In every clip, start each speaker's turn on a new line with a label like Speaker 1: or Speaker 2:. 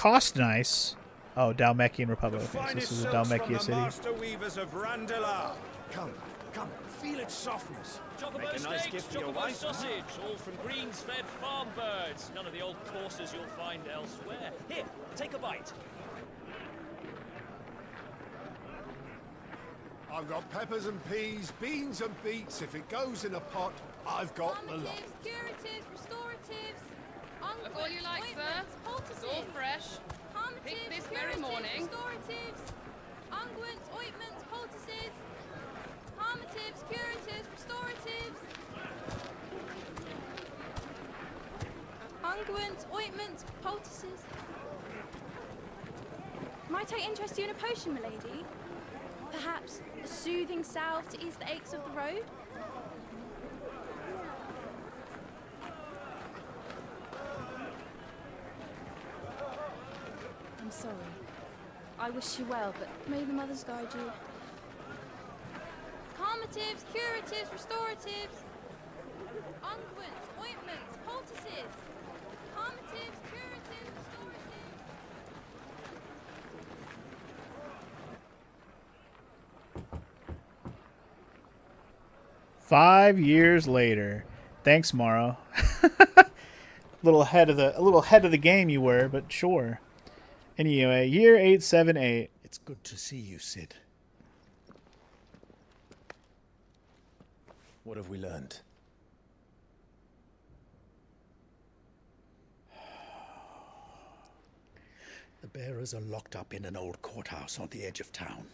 Speaker 1: Cost nice. Oh, Dalmekian Republic. Okay, so this is a Dalmekia city.
Speaker 2: Master weavers of Randalar. Come, feel its softness.
Speaker 3: Chocobo steaks, chocobo sausage, all from greens-fed farm birds. None of the old courses you'll find elsewhere. Here, take a bite.
Speaker 2: I've got peppers and peas, beans and beets. If it goes in a pot, I've got the lot.
Speaker 4: Curatives, restoratives,
Speaker 5: Look all you like, sir. It's all fresh. Picked this very morning.
Speaker 4: Restoratives, unguents, ointments, poultices, palmatives, curatives, restoratives, unguents, ointments, poultices. Might I interest you in a potion, milady? Perhaps a soothing salve to ease the aches of the road? I'm sorry. I wish you well, but may the mothers guide you. Calmatives, curatives, restoratives, unguents, ointments, poultices. Calmatives, curatives, restoratives.
Speaker 1: 5 years later. Thanks, Morrow. a little ahead of the game you were, but sure. Anyway, year 878.
Speaker 6: It's good to see you, Cid. What have we learned? The bearers are locked up in an old courthouse on the edge of town.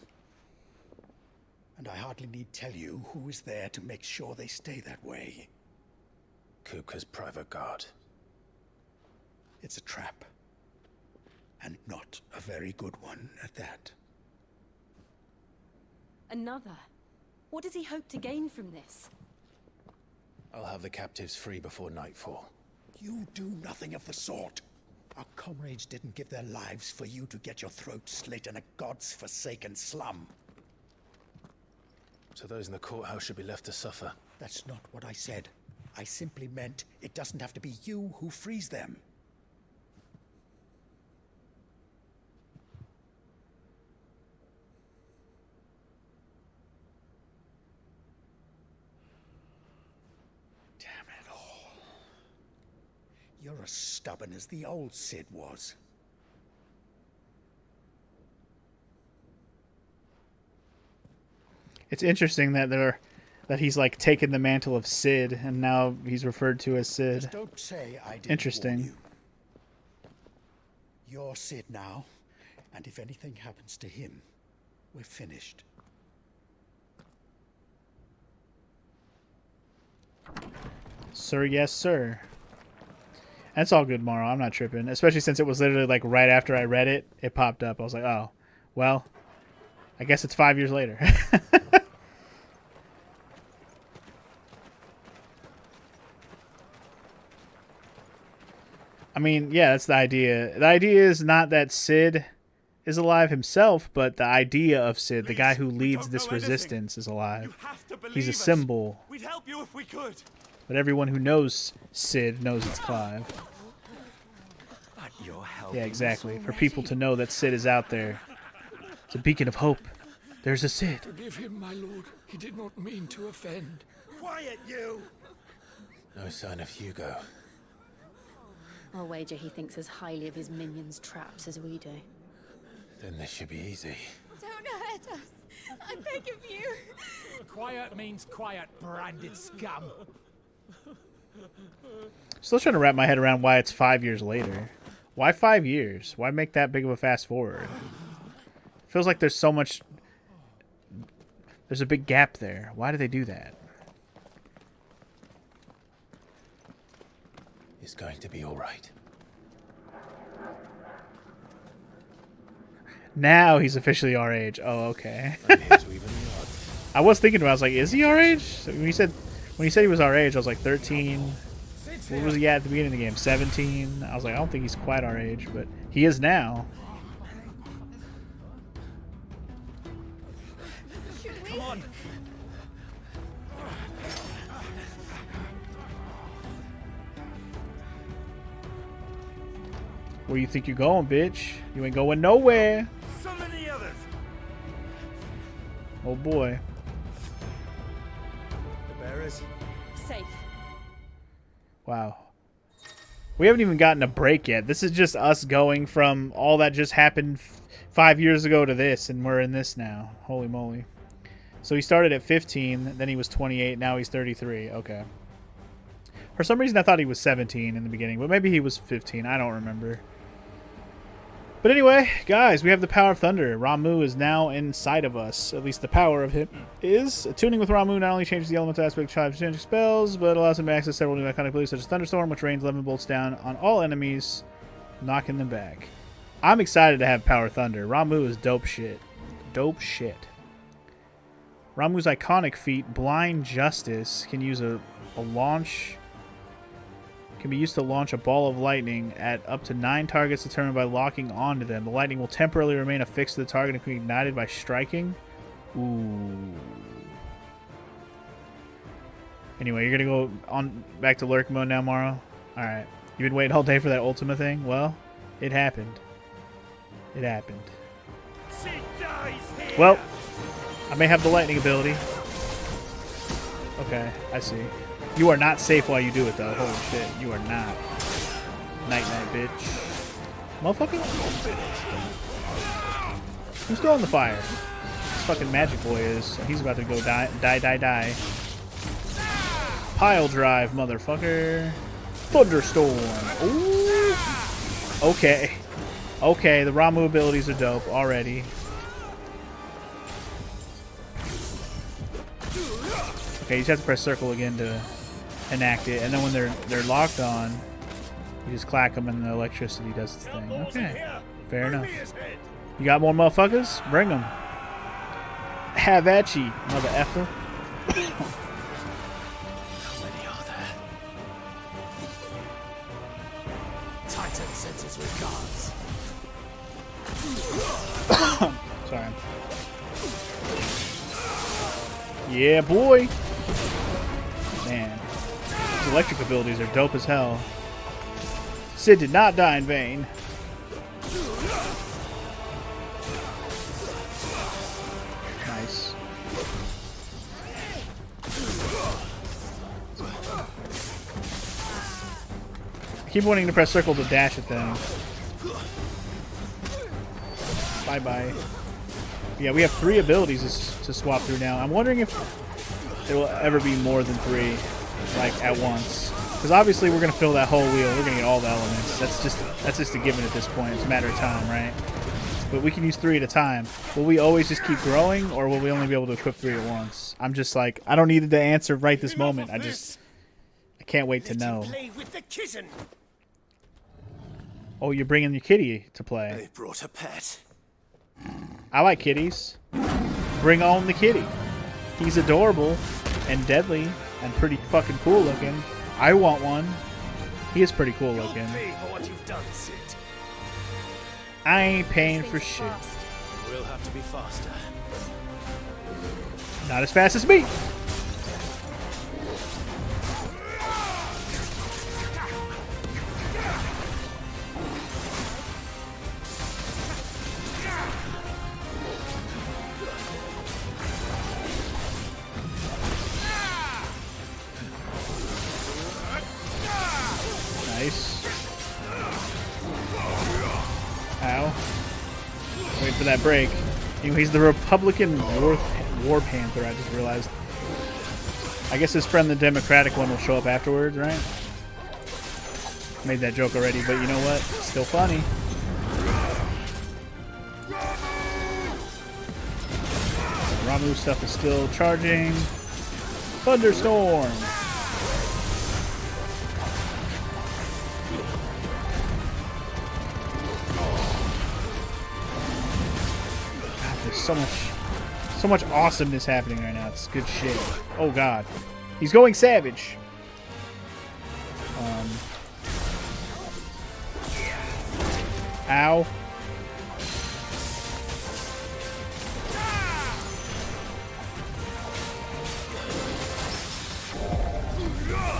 Speaker 6: And I hardly need tell you who is there to make sure they stay that way.
Speaker 7: Kupka's private guard.
Speaker 6: It's a trap. And not a very good one at that.
Speaker 8: Another? What does he hope to gain from this?
Speaker 7: I'll have the captives free before nightfall.
Speaker 6: You do nothing of the sort. Our comrades didn't give their lives for you to get your throat slit in a god's forsaken slum.
Speaker 7: So those in the courthouse should be left to suffer.
Speaker 6: That's not what I said. I simply meant it doesn't have to be you who frees them. Damn it all. You're as stubborn as the old Cid was.
Speaker 1: It's interesting that he's like taken the mantle of Cid and now he's referred to as Cid.
Speaker 6: Just don't say I didn't
Speaker 1: Interesting.
Speaker 6: warn you. You're Cid now, and if anything happens to him, we're finished.
Speaker 1: Sir, yes, sir. That's all good, Morrow. I'm not tripping. Especially since it was literally like right after I read it, it popped up. I was like, oh, well, I guess it's 5 years later. I mean, yeah, that's the idea. The idea is not that Cid is alive himself, but the idea of Cid, the guy who leads this resistance, is alive. He's a symbol.
Speaker 2: We'd help you if we could.
Speaker 1: But everyone who knows Cid knows it's Clive.
Speaker 2: But you're helping.
Speaker 1: Yeah, exactly. For people to know that Cid is out there. It's a beacon of hope. There's a Cid.
Speaker 9: Forgive him, my lord. He did not mean to offend.
Speaker 2: Quiet, you!
Speaker 7: No sign of Hugo.
Speaker 8: I'll wager he thinks as highly of his minions' traps as we do.
Speaker 7: Then this should be easy.
Speaker 4: Don't hurt us. I beg of you.
Speaker 9: Quiet means quiet, branded scum.
Speaker 1: Still trying to wrap my head around why it's 5 years later. Why 5 years? Why make that big of a fast forward? Feels like there's so much... There's a big gap there. Why do they do that?
Speaker 7: It's going to be all right.
Speaker 1: Now he's officially our age. Oh, okay.
Speaker 7: I'm here to even the odds.
Speaker 1: I was thinking about it. I was like, is he our age? So when he said he was our age, I was like 13. What was he at the beginning of the game? 17. I was like, I don't think he's quite our age, but he is now.
Speaker 2: Come on.
Speaker 1: Where you think you're going, bitch? You ain't going nowhere.
Speaker 9: Summon the others.
Speaker 1: Oh boy.
Speaker 9: The bearers.
Speaker 8: Safe.
Speaker 1: Wow. We haven't even gotten a break yet. This is just us going from all that just happened 5 years ago to this, and we're in this now. Holy moly. So he started at 15, then he was 28, now he's 33. Okay. For some reason I thought he was 17 in the beginning, but maybe he was 15. I don't remember. But anyway, guys, we have the power of thunder. Ramu is now inside of us. At least the power of him is. Tuning with Ramu not only changes the elemental aspect of changing spells, but allows him to access several new iconic abilities such as Thunderstorm, which rains 11 bolts down on all enemies, knocking them back. I'm excited to have power thunder. Ramu is dope shit. Dope shit. Ramu's iconic feat, Blind Justice, can use a launch... can be used to launch a ball of lightning at up to 9 targets determined by locking onto them. The lightning will temporarily remain affixed to the target and can be ignited by striking. Ooh. Anyway, you're gonna go on back to lurk mode now, Morrow? Alright. You've been waiting all day for that Ultima thing? Well, it happened. It happened. Well, I may have the lightning ability. Okay, I see. You are not safe while you do it, though. Holy shit, you are not. Night-night, bitch. Motherfucker? Who's still on the fire? This fucking magic boy is. He's about to go die. Pile drive, motherfucker. Thunderstorm. Ooh. Okay. Okay, the Ramu abilities are dope already. Okay, you just have to press circle again to enact it, and then when they're locked on, you just clack them and the electricity does its thing. Okay, fair enough. You got more motherfuckers? Bring them. Have at ye, mother effer.
Speaker 9: How many are there? Titan senses regards.
Speaker 1: Sorry. Yeah, boy. Man, his electric abilities are dope as hell. Sid did not die in vain. Nice. I keep wanting to press circle to dash at them. Bye-bye. Yeah, we have 3 abilities to swap through now. I'm wondering if there will ever be more than 3, like, at once. Because obviously we're going to fill that whole wheel. We're going to get all the elements. That's just a given at this point. It's a matter of time, right? But we can use 3 at a time. Will we always just keep growing, or will we only be able to equip 3 at once? I'm just like, I don't need the answer right this moment. I can't wait to know. Oh, you're bringing your kitty to play.
Speaker 9: They brought a pet.
Speaker 1: I like kitties. Bring on the kitty. He's adorable and deadly and pretty fucking cool looking. I want one. He is pretty cool looking. I ain't paying for shit.
Speaker 9: We'll have to be faster.
Speaker 1: Not as fast as me. Nice. Ow. Wait for that break. You know, he's the Republican War Panther, I just realized. I guess his friend, the Democratic one, will show up afterwards, right? Made that joke already, but you know what? It's still funny. Ramu stuff is still charging. Thunderstorm! So much awesomeness happening right now. It's good shit. Oh god. He's going savage. Ow.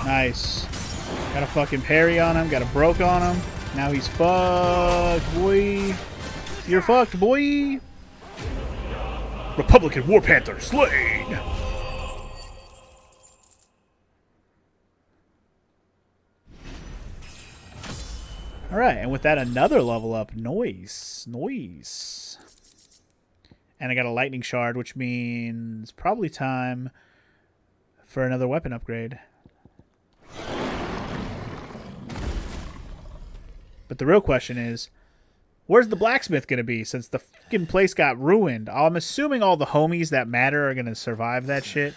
Speaker 1: Nice. Got a fucking parry on him. Got a broke on him. Now he's fucked, boy. You're fucked, boy. Republican War Panther slain. Alright, and with that, another level up. Noise. Noise. And I got a lightning shard, which means probably time for another weapon upgrade. But the real question is, where's the blacksmith going to be since the fucking place got ruined? I'm assuming all the homies that matter are going to survive that shit,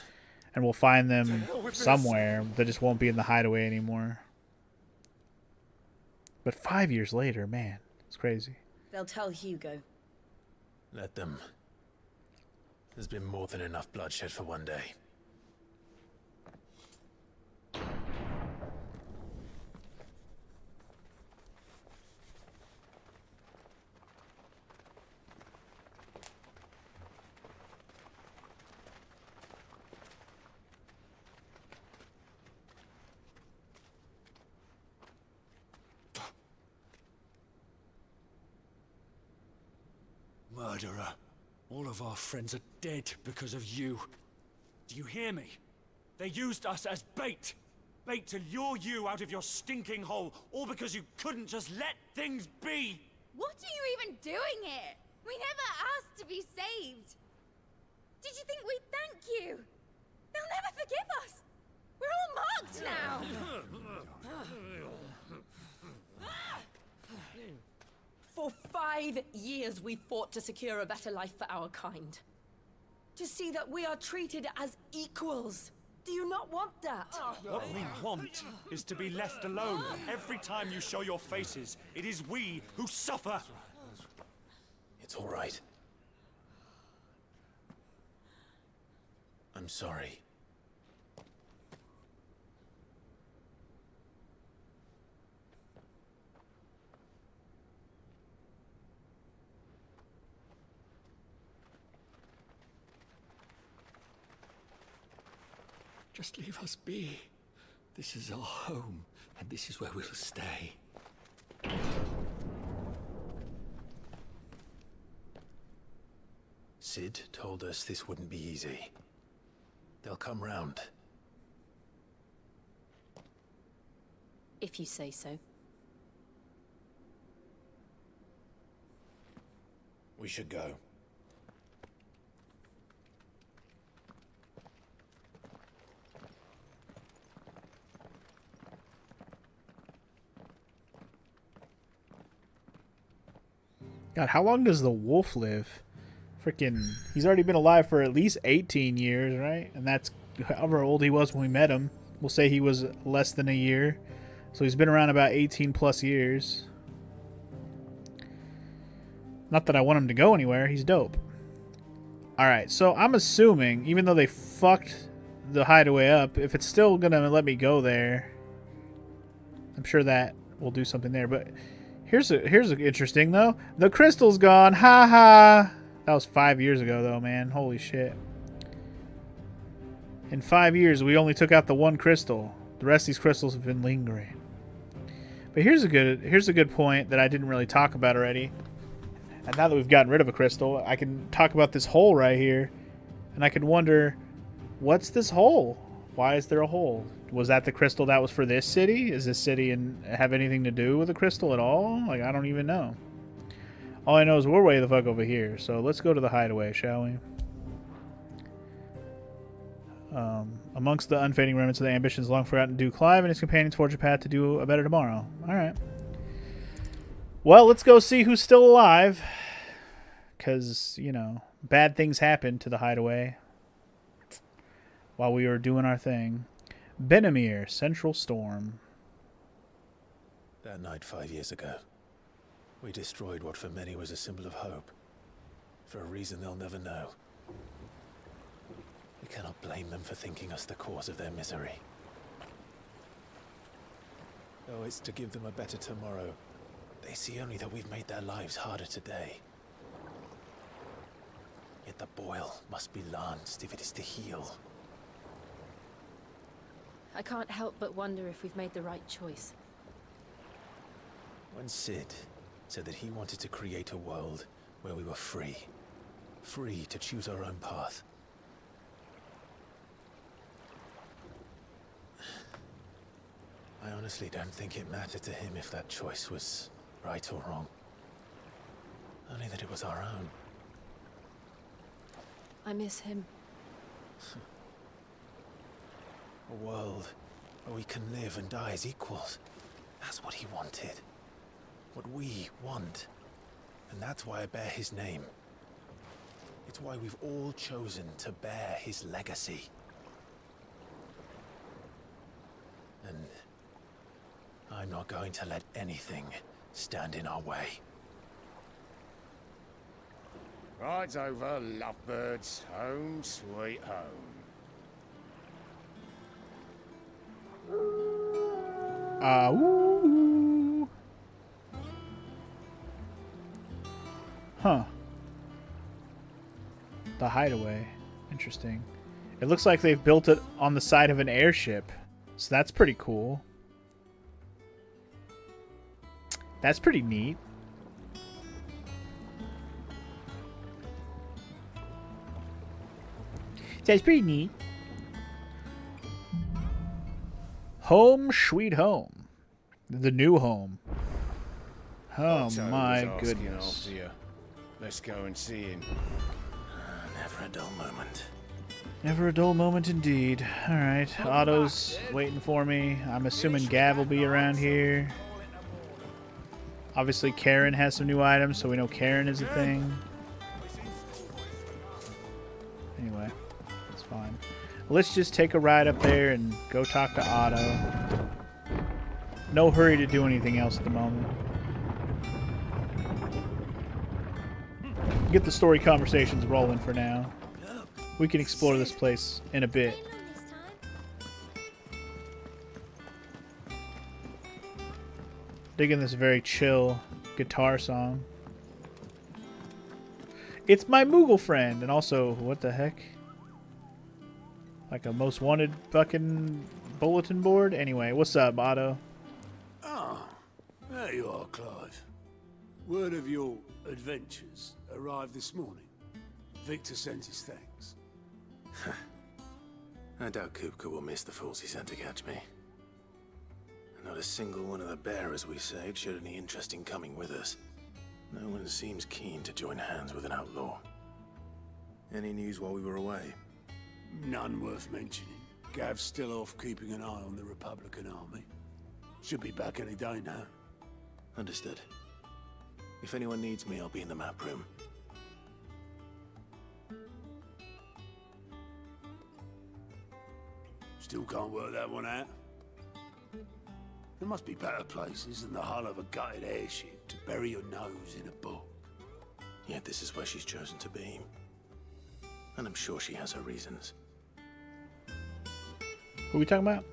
Speaker 1: and we'll find them somewhere. They just won't be in the hideaway anymore. But 5 years later, man, it's crazy.
Speaker 10: They'll tell Hugo.
Speaker 7: Let them. There's been more than enough bloodshed for one day.
Speaker 9: Murderer. All of our friends are dead because of you. Do you hear me? They used us as bait. Bait to lure you out of your stinking hole, all because you couldn't just let things be.
Speaker 4: What are you even doing here? We never asked to be saved. Did you think we'd thank you? They'll never forgive us. We're all marked now.
Speaker 10: For 5 years we fought to secure a better life for our kind. To see that we are treated as equals. Do you not want that?
Speaker 9: What we want is to be left alone. Every time you show your faces, it is we who suffer.
Speaker 7: It's all right. I'm sorry.
Speaker 6: Just leave us be. This is our home, and this is where we'll stay.
Speaker 7: Cid told us this wouldn't be easy. They'll come round.
Speaker 8: If you say so.
Speaker 7: We should go.
Speaker 1: God, how long does the wolf live? Freaking, he's already been alive for at least 18 years, right? And that's however old he was when we met him. We'll say he was less than a year. So he's been around about 18 plus years. Not that I want him to go anywhere. He's dope. Alright, so I'm assuming, even though they fucked the hideaway up, if it's still going to let me go there, I'm sure that will do something there. But here's interesting, though. The crystal's gone. Ha ha. That was 5 years ago, though, man. Holy shit. In 5 years, we only took out the one crystal. The rest of these crystals have been lingering. But here's a good point that I didn't really talk about already. And now that we've gotten rid of a crystal, I can talk about this hole right here. And I can wonder, what's this hole? Why is there a hole? Was that the crystal that was for this city? Is this city have anything to do with the crystal at all? Like, I don't even know. All I know is we're way the fuck over here. So let's go to the hideaway, shall we? Amongst the unfading remnants of the ambitions long forgotten, do Clive and his companions forge a path to do a better tomorrow. Alright. Well, let's go see who's still alive. Because, you know, bad things happened to the hideaway while we were doing our thing. Benamir, Central Storm.
Speaker 7: That night 5 years ago, we destroyed what for many was a symbol of hope. For a reason they'll never know. We cannot blame them for thinking us the cause of their misery. Oh, it's to give them a better tomorrow. They see only that we've made their lives harder today. Yet the boil must be lanced if it is to heal.
Speaker 8: I can't help but wonder if we've made the right choice.
Speaker 7: When Cid said that he wanted to create a world where we were free. Free to choose our own path. I honestly don't think it mattered to him if that choice was right or wrong. Only that it was our own.
Speaker 8: I miss him.
Speaker 7: A world where we can live and die as equals. That's what he wanted. What we want. And that's why I bear his name. It's why we've all chosen to bear his legacy. And I'm not going to let anything stand in our way.
Speaker 11: Rides over, lovebirds, home sweet home.
Speaker 1: Ooh. Huh. The hideaway. Interesting. It looks like they've built it on the side of an airship. So that's pretty cool. That's pretty neat. That's pretty neat. Home sweet home. The new home. Oh my goodness.
Speaker 11: After you. Let's go and see him.
Speaker 7: Never a dull moment.
Speaker 1: Never a dull moment indeed. Alright, Otto's waiting for me. I'm assuming Gav will be around here. Obviously Karen has some new items, so we know Karen is a thing. Anyway, it's fine. Let's just take a ride up there and go talk to Otto. No hurry to do anything else at the moment. Get the story conversations rolling for now. We can explore this place in a bit. Digging this very chill guitar song. It's my Moogle friend, and also, what the heck? Like a most wanted fucking bulletin board? Anyway, what's up, Otto?
Speaker 2: Ah, there you are, Clive. Word of your adventures arrived this morning. Victor sent his thanks.
Speaker 7: I doubt Kupka will miss the fools he sent to catch me. Not a single one of the bearers we saved showed any interest in coming with us. No one seems keen to join hands with an outlaw. Any news while we were away?
Speaker 2: None worth mentioning. Gav's still off keeping an eye on the Republican army. Should be back any day now.
Speaker 7: Understood. If anyone needs me, I'll be in the map room.
Speaker 2: Still can't work that one out. There must be better places than the hull of a gutted airship to bury your nose in a book.
Speaker 7: Yet this is where she's chosen to be. And I'm sure she has her reasons.
Speaker 1: Who are we talking about?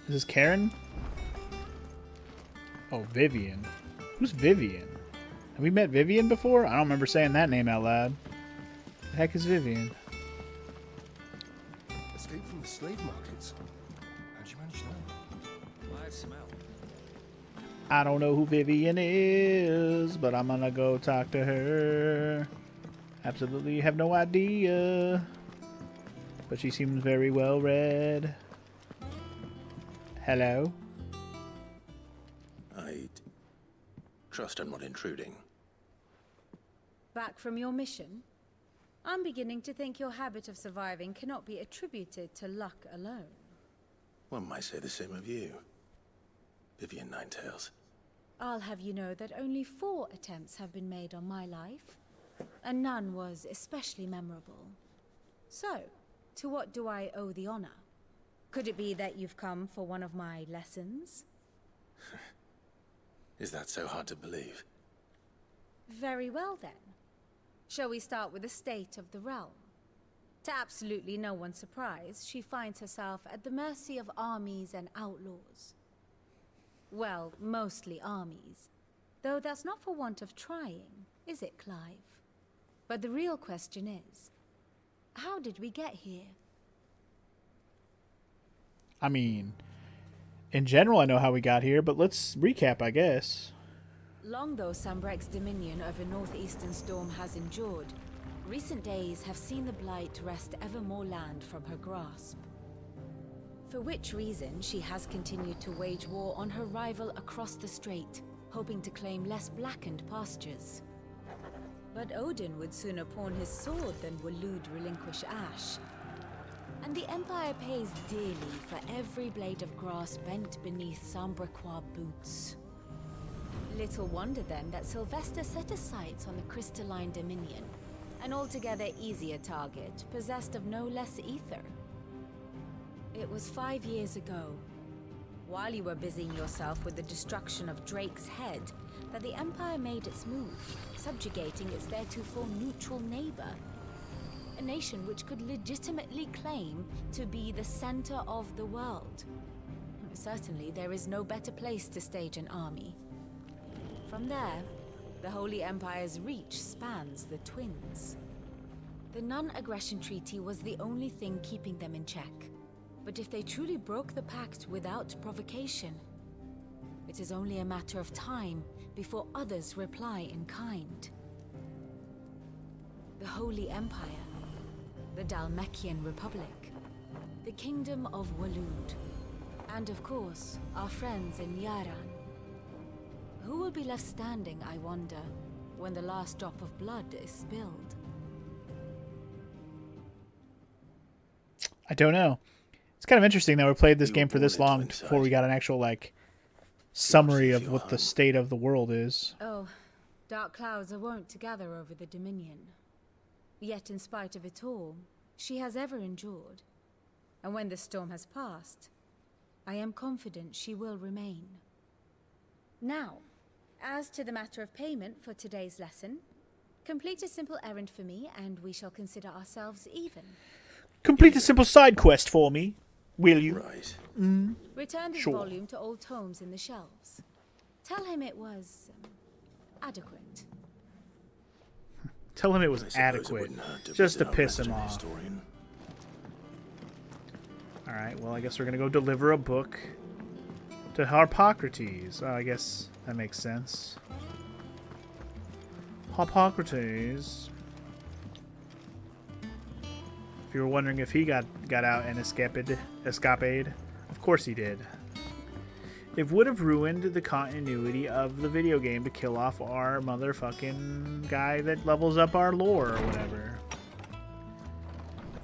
Speaker 1: Is this Karen? Oh, Vivian. Who's Vivian? Have we met Vivian before? I don't remember saying that name out loud. The heck is Vivian?
Speaker 12: Escape from the slave markets. How'd you manage that?
Speaker 3: Live smell.
Speaker 1: I don't know who Vivian is, but I'm gonna go talk to her. Absolutely have no idea. But she seems very well read. Hello?
Speaker 7: I trust I'm not intruding.
Speaker 8: Back from your mission? I'm beginning to think your habit of surviving cannot be attributed to luck alone.
Speaker 7: One might say the same of you, Vivian Ninetails.
Speaker 8: I'll have you know that only 4 attempts have been made on my life, and none was especially memorable. So, to what do I owe the honor? Could it be that you've come for one of my lessons?
Speaker 7: Is that so hard to believe?
Speaker 8: Very well then. Shall we start with the state of the realm? To absolutely no one's surprise, she finds herself at the mercy of armies and outlaws. Well, mostly armies. Though that's not for want of trying, is it, Clive? But the real question is, how did we get here?
Speaker 1: I mean, in general I know how we got here, but let's recap, I guess.
Speaker 8: Long though Sambrek's dominion over northeastern Storm has endured, recent days have seen the Blight wrest ever more land from her grasp. For which reason she has continued to wage war on her rival across the strait, hoping to claim less blackened pastures. But Odin would sooner pawn his sword than Waloed relinquish Ash. And the Empire pays dearly for every blade of grass bent beneath Sambrequois boots. Little wonder then that Sylvester set his sights on the crystalline dominion, an altogether easier target, possessed of no less ether. It was 5 years ago, while you were busying yourself with the destruction of Drake's head, that the Empire made its move, subjugating its theretofore neutral neighbor. A nation which could legitimately claim to be the center of the world. Certainly, there is no better place to stage an army. From there, the Holy Empire's reach spans the Twins. The non-aggression treaty was the only thing keeping them in check. But if they truly broke the pact without provocation, it is only a matter of time before others reply in kind. The Holy Empire, the Dhalmekian Republic, the Kingdom of Waloed, and of course, our friends in Yaran. Who will be left standing, I wonder, when the last drop of blood is spilled?
Speaker 1: I don't know. It's kind of interesting that we played this game for this long before we got an actual, like, summary of what the state of the world is.
Speaker 8: Oh, dark clouds are wont to gather over the Dominion. Yet in spite of it all, she has ever endured. And when the storm has passed, I am confident she will remain. Now, as to the matter of payment for today's lesson, complete a simple errand for me and we shall consider ourselves even.
Speaker 1: Complete a simple side quest for me, will you?
Speaker 12: Right.
Speaker 8: Return this volume to old tomes in the shelves. Tell him it was adequate.
Speaker 1: Tell him it was adequate, just to piss him off. Alright, well, I guess we're going to go deliver a book to Harpocrates. Oh, I guess that makes sense. Harpocrates. If you were wondering if he got out and escaped, of course he did. It would have ruined the continuity of the video game to kill off our motherfucking guy that levels up our lore or whatever.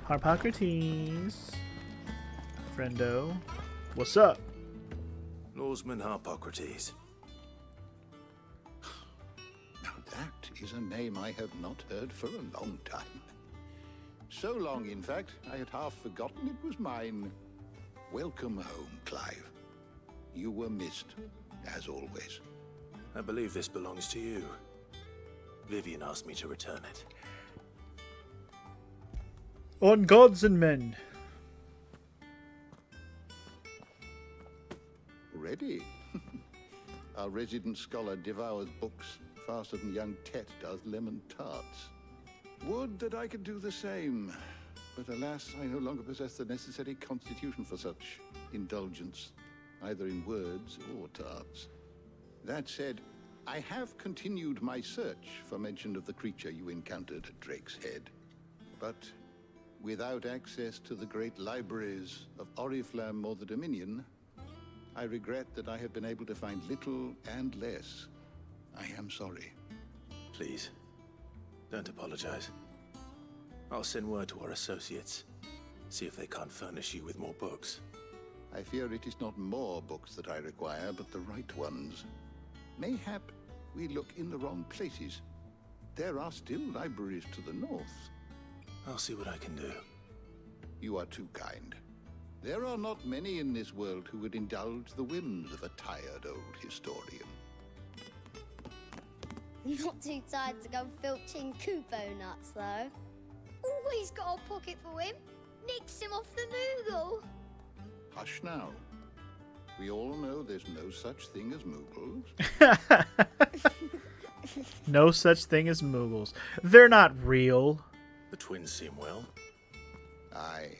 Speaker 1: Harpocrates. Friendo. What's up?
Speaker 12: Norseman Harpocrates.
Speaker 6: Now that is a name I have not heard for a long time. So long, in fact, I had half forgotten it was mine. Welcome home, Clive. You were missed, as always.
Speaker 12: I believe this belongs to you. Vivian asked me to return it.
Speaker 1: On gods and men.
Speaker 6: Ready? Our resident scholar devours books faster than young Tet does lemon tarts. Would that I could do the same. But alas, I no longer possess the necessary constitution for such indulgence, either in words or tarts. That said, I have continued my search for mention of the creature you encountered at Drake's Head. But without access to the great libraries of Oriflamme or the Dominion, I regret that I have been able to find little and less. I am sorry.
Speaker 12: Please, don't apologize. I'll send word to our associates. See if they can't furnish you with more books.
Speaker 6: I fear it is not more books that I require, but the right ones. Mayhap we look in the wrong places. There are still libraries to the north.
Speaker 12: I'll see what I can do.
Speaker 6: You are too kind. There are not many in this world who would indulge the whims of a tired old historian.
Speaker 13: Not too tired to go filching Kupo nuts, though. Always got a pocket for him. Nicks him off the Moogle.
Speaker 6: Hush now. We all know there's no such thing as Moogles.
Speaker 1: No such thing as Moogles. They're not real.
Speaker 12: The twins seem well.
Speaker 6: Aye.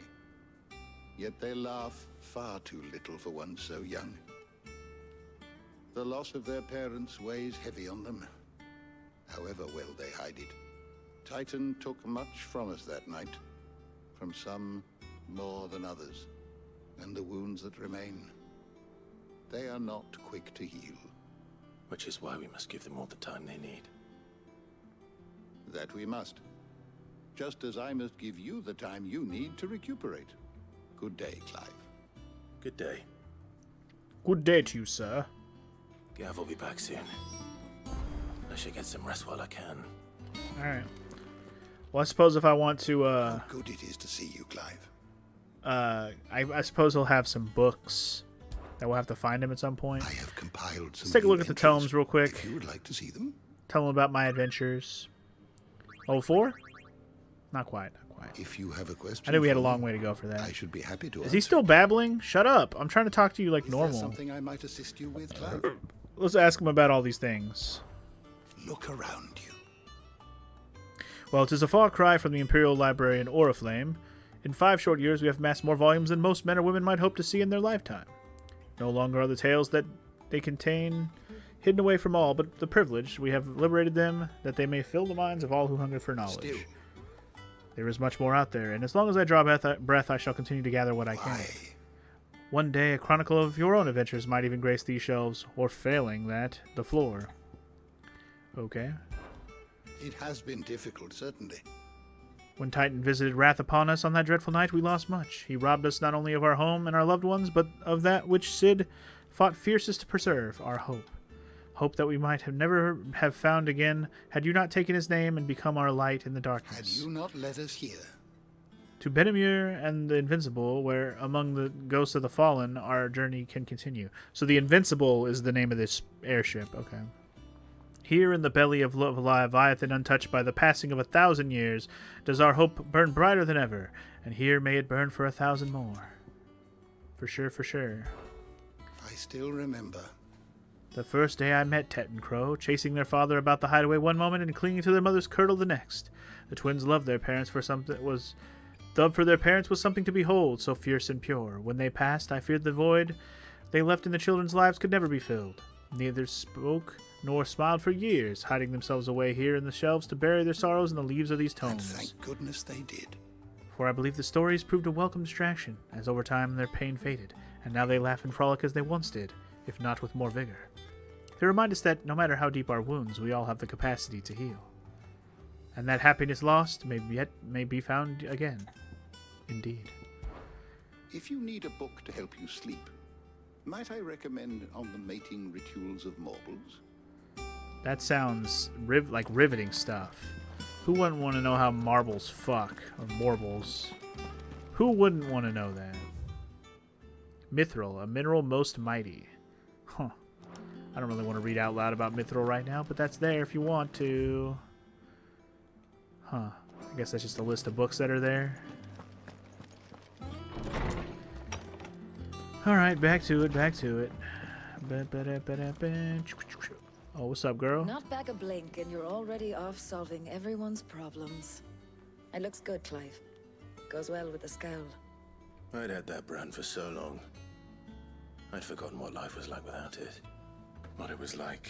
Speaker 6: Yet they laugh far too little for one so young. The loss of their parents weighs heavy on them, however well they hide it. Titan took much from us that night, from some more than others, and the wounds that remain, they are not quick to heal.
Speaker 12: Which is why we must give them all the time they need.
Speaker 6: That we must. Just as I must give you the time you need to recuperate. Good day, Clive.
Speaker 12: Good day.
Speaker 1: Good day to you, sir.
Speaker 12: Gav will be back soon. I should get some rest while I can.
Speaker 1: Alright. Well, I suppose if I want to,
Speaker 6: How good it is to see you, Clive.
Speaker 1: I suppose he'll have some books that we'll have to find him at some point.
Speaker 6: I have compiled some.
Speaker 1: Let's take a look at the tomes real quick.
Speaker 6: If you would like to see them.
Speaker 1: Tell him about my adventures. Level 4? Not quite, not quite.
Speaker 6: If you have a question,
Speaker 1: I knew we had a long way to go for that.
Speaker 6: I should be happy to.
Speaker 1: Is he still babbling? Shut up! I'm trying to talk to you like normal.
Speaker 6: Is there something I might assist you with, Clive?
Speaker 1: Let's ask him about all these things.
Speaker 6: Look around you.
Speaker 1: Well, it is a far cry from the Imperial Library in Oriflame. In 5 short years, we have amassed more volumes than most men or women might hope to see in their lifetime. No longer are the tales that they contain hidden away from all, but the privileged. We have liberated them, that they may fill the minds of all who hunger for knowledge.
Speaker 6: Still.
Speaker 1: There is much more out there, and as long as I draw breath, I shall continue to gather what I can. One day, a chronicle of your own adventures might even grace these shelves, or failing that, the floor. Okay.
Speaker 6: It has been difficult, certainly.
Speaker 1: When Titan visited wrath upon us on that dreadful night, we lost much. He robbed us not only of our home and our loved ones, but of that which Cid fought fiercest to preserve, our hope. Hope that we might have never have found again, had you not taken his name and become our light in the darkness.
Speaker 6: Had you not led us here.
Speaker 1: To Benamir and the Invincible, where among the ghosts of the fallen, our journey can continue. So the Invincible is the name of this airship, okay. Here in the belly of Leviathan, untouched by the passing of 1,000 years, does our hope burn brighter than ever, and here may it burn for 1,000 more. For sure, for sure.
Speaker 6: I still remember.
Speaker 1: The first day I met Tet and Crow, chasing their father about the hideaway one moment and clinging to their mother's kirtle the next. The twins loved their parents for something was... Love for their parents was something to behold, so fierce and pure. When they passed, I feared the void they left in the children's lives could never be filled. Neither spoke nor smiled for years, hiding themselves away here in the shelves to bury their sorrows in the leaves of these tomes.
Speaker 6: And thank goodness they did.
Speaker 1: For I believe the stories proved a welcome distraction, as over time their pain faded, and now they laugh and frolic as they once did, if not with more vigor. They remind us that no matter how deep our wounds, we all have the capacity to heal. And that happiness lost may be found again. Indeed.
Speaker 6: If you need a book to help you sleep, might I recommend On the Mating Rituals of Mortals?
Speaker 1: That sounds like riveting stuff. Who wouldn't want to know how marbles fuck? Or morbles. Who wouldn't want to know that? Mithril, a mineral most mighty. Huh. I don't really want to read out loud about Mithril right now, but that's there if you want to. Huh. I guess that's just a list of books that are there. Alright, back to it, back to it. Oh, what's up, girl?
Speaker 14: Not back a blink and you're already off solving everyone's problems. It looks good, Clive. Goes well with the scowl.
Speaker 12: I'd had that brand for so long. I'd forgotten what life was like without it. What it was like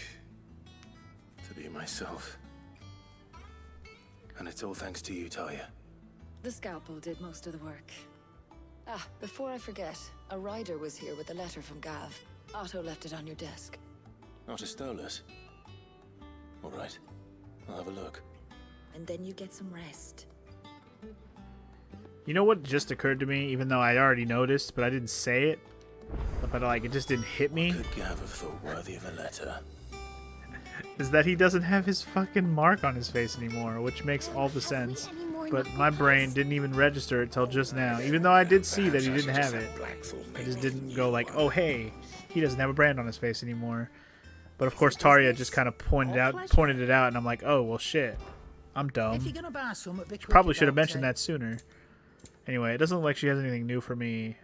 Speaker 12: to be myself. And it's all thanks to you, Talia.
Speaker 14: The scalpel did most of the work. Ah, before I forget, a rider was here with a letter from Gav. Otto left it on your desk.
Speaker 12: Otto stole us. All right, I'll have a look.
Speaker 14: And then you get some rest.
Speaker 1: You know what just occurred to me, even though I already noticed, but I didn't say it? But like, it just didn't hit me.
Speaker 12: What could Gav have thought worthy of a letter?
Speaker 1: Is that he doesn't have his fucking mark on his face anymore, which makes all the sense. But my brain didn't even register it till just now, even though I did see that he didn't have it. I just didn't go like, oh hey, he doesn't have a brand on his face anymore. But of course Taria just kind of pointed it out, and I'm like, oh well shit, I'm dumb. Probably should have mentioned that sooner. Anyway, it doesn't look like she has anything new for me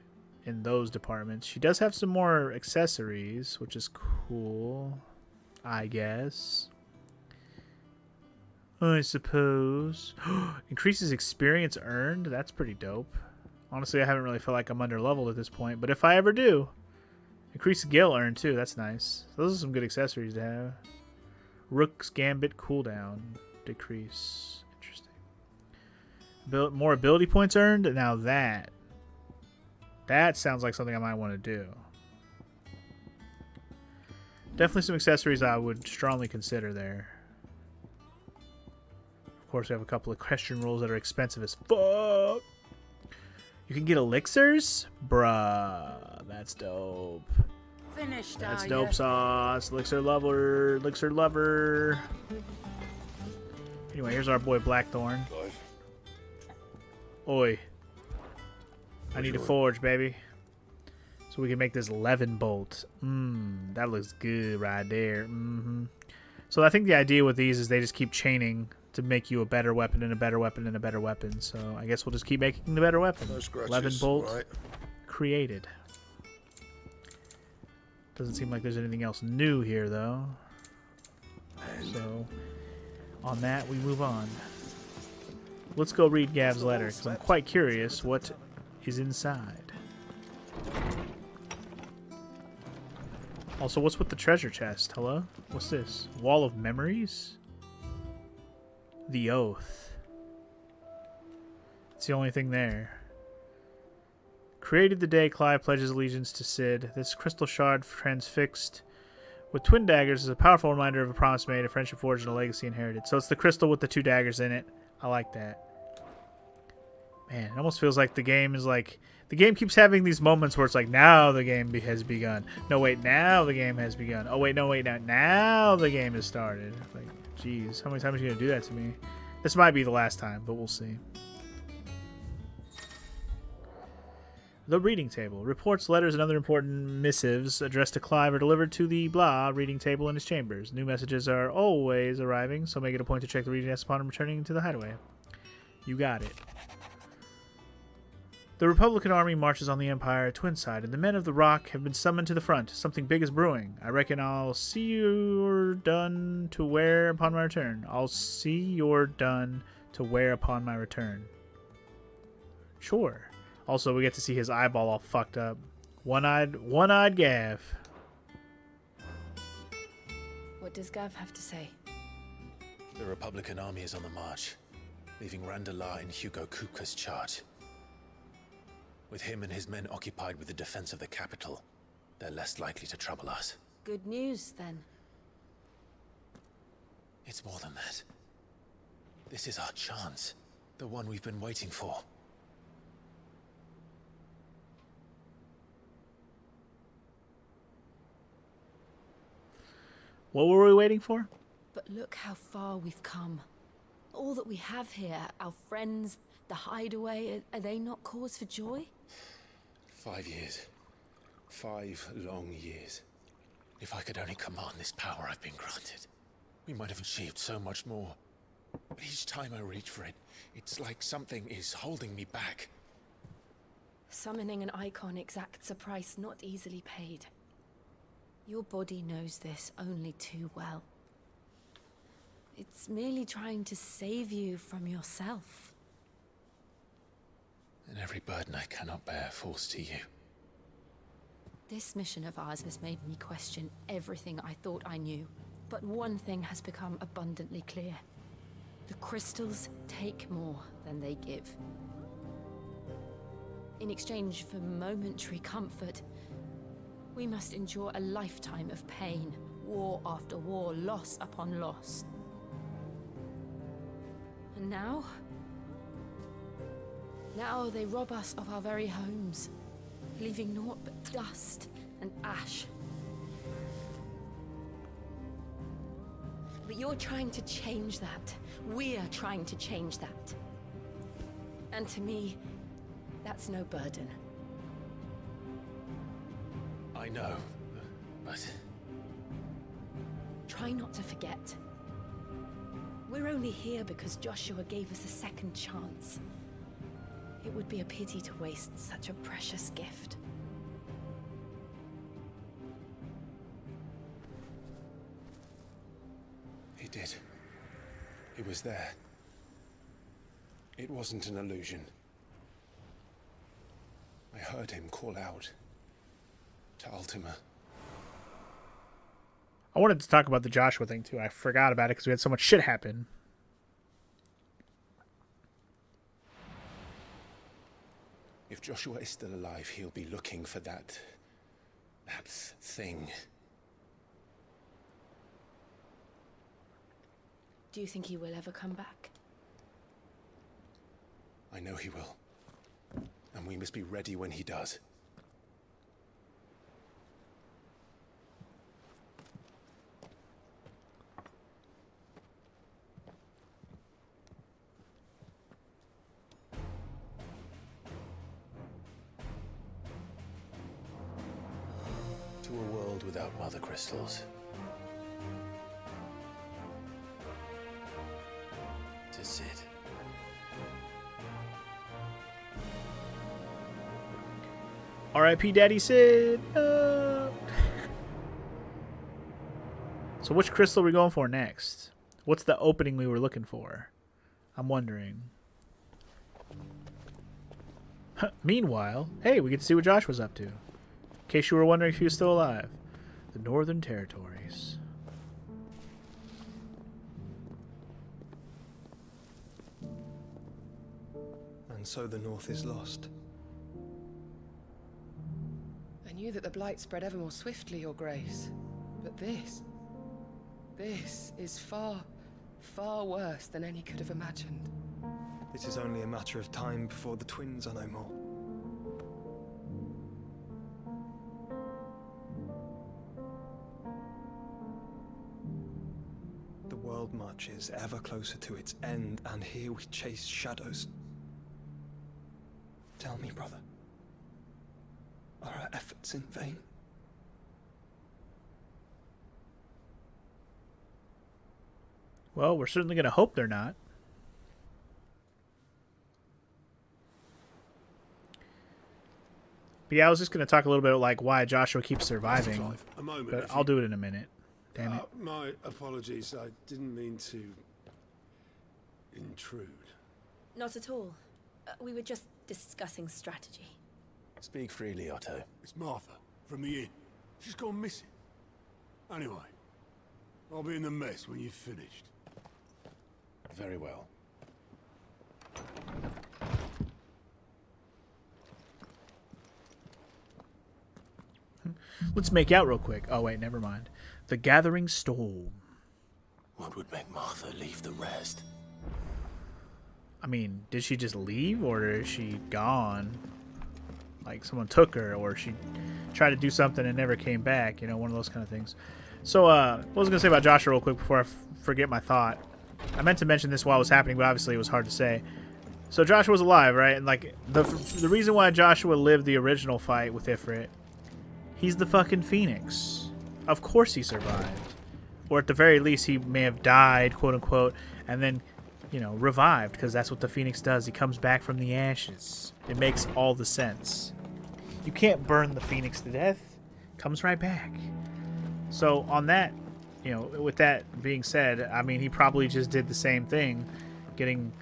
Speaker 1: in those departments. She does have some more accessories, which is cool, I guess. I suppose. Increases experience earned. That's pretty dope. Honestly, I haven't really felt like I'm under leveled at this point, but if I ever do, Increased gil earned too. That's nice. Those are some good accessories to have. Rook's Gambit cooldown decrease. Interesting. More ability points earned. Now that sounds like something I might want to do. Definitely some accessories I would strongly consider there. Of course, we have a couple of question rolls that are expensive as fuck. You can get elixirs? Bruh. That's dope.
Speaker 15: Finished,
Speaker 1: That's dope sauce. Elixir lover. Elixir lover. Anyway, here's our boy Blackthorn. Oi. I need a forge, baby. So we can make this 11 bolt. That looks good right there. So I think the idea with these is they just keep chaining to make you a better weapon and a better weapon and a better weapon. So I guess we'll just keep making the better weapon. 11 bolt created. Doesn't seem like there's anything else new here, though. So on that, we move on. Let's go read Gav's letter, because I'm quite curious what is inside. Also, what's with the treasure chest? Hello? What's this? Wall of Memories? The Oath. It's the only thing there. Created the day Clive pledges allegiance to Cid. This crystal shard transfixed with twin daggers is a powerful reminder of a promise made, a friendship forged, and a legacy inherited. So it's the crystal with the 2 daggers in it. I like that. Man, it almost feels like the game is like... The game keeps having these moments where it's like, now the game has begun. No, wait, now the game has begun. Oh, wait, no, wait, now the game has started. Like, jeez, how many times are you going to do that to me? This might be the last time, but we'll see. The reading table. Reports, letters, and other important missives addressed to Clive are delivered to the blah reading table in his chambers. New messages are always arriving, so make it a point to check the reading desk upon returning to the hideaway. You got it. The Republican army marches on the Empire at Twinside, and the men of the Rock have been summoned to the front. Something big is brewing. I reckon I'll see you're done to wear upon my return. I'll see you're done to wear upon my return. Sure. Also, we get to see his eyeball all fucked up. One-eyed Gav.
Speaker 14: What does Gav have to say?
Speaker 7: The Republican army is on the march, leaving Randalar in Hugo Kupka's charge. With him and his men occupied with the defense of the capital, they're less likely to trouble us.
Speaker 14: Good news, then.
Speaker 7: It's more than that. This is our chance. The one we've been waiting for.
Speaker 1: What were we waiting for?
Speaker 10: But look how far we've come. All that we have here, our friends, the hideaway, are they not cause for joy?
Speaker 7: 5 years. 5 long years. If I could only command this power I've been granted, we might have achieved so much more. But each time I reach for it, it's like something is holding me back.
Speaker 10: Summoning an icon exacts a price not easily paid. Your body knows this only too well. It's merely trying to save you from yourself.
Speaker 7: And every burden I cannot bear falls to you.
Speaker 10: This mission of ours has made me question everything I thought I knew. But one thing has become abundantly clear. The crystals take more than they give. In exchange for momentary comfort, we must endure a lifetime of pain, war after war, loss upon loss. And now they rob us of our very homes, leaving naught but dust and ash. But you're trying to change that. We're trying to change that. And to me, that's no burden.
Speaker 7: I know, but...
Speaker 10: Try not to forget. We're only here because Joshua gave us a second chance. It would be a pity to waste such a precious gift.
Speaker 12: He did. He was there. It wasn't an illusion. I heard him call out
Speaker 7: To Ultima.
Speaker 1: I wanted to talk about the Joshua thing too. I forgot about it because we had so much shit happen.
Speaker 7: If Joshua is still alive, he'll be looking for that thing.
Speaker 10: Do you think he will ever come back?
Speaker 7: I know he will. And we must be ready when he does. To a world without mother crystals. To Cid.
Speaker 1: R.I.P. Daddy Sid. So which crystal are we going for next? What's the opening we were looking for? I'm wondering. Meanwhile, hey, we get to see what Josh was up to. In case you were wondering if he was still alive. The Northern Territories.
Speaker 15: And so the North is lost.
Speaker 16: I knew that the Blight spread ever more swiftly, Your Grace. But this is far, far worse than any could have imagined.
Speaker 15: It is only a matter of time before the twins are no more. The world marches ever closer to its end, and here we chase shadows. Tell me, brother, are our efforts in vain?
Speaker 1: Well, we're certainly going to hope they're not. But yeah, I was just going to talk a little bit like why Joshua keeps surviving.
Speaker 2: Clive, a moment,
Speaker 1: but
Speaker 2: if
Speaker 1: I'll do it in a minute. Damn it.
Speaker 2: My apologies. I didn't mean to intrude.
Speaker 10: Not at all. We were just discussing strategy.
Speaker 12: Speak freely, Otto.
Speaker 2: It's Martha from the inn. She's gone missing. Anyway, I'll be in the mess when you've finished.
Speaker 12: Very well.
Speaker 1: Let's make out real quick. Oh, wait, never mind. The Gathering Storm.
Speaker 12: What would make Martha leave the rest?
Speaker 1: I mean, did she just leave, or is she gone? Like, someone took her, or she tried to do something and never came back, you know, one of those kind of things. So, what was I going to say about Joshua real quick before I forget my thought? I meant to mention this while it was happening, but obviously it was hard to say. So Joshua was alive, right? And, like, the reason why Joshua lived the original fight with Ifrit, he's the fucking Phoenix. Of course he survived. Or at the very least, he may have died, quote-unquote, and then, you know, revived, because that's what the Phoenix does. He comes back from the ashes. It makes all the sense. You can't burn the Phoenix to death. Comes right back. So on that, you know, with that being said, I mean, he probably just did the same thing, getting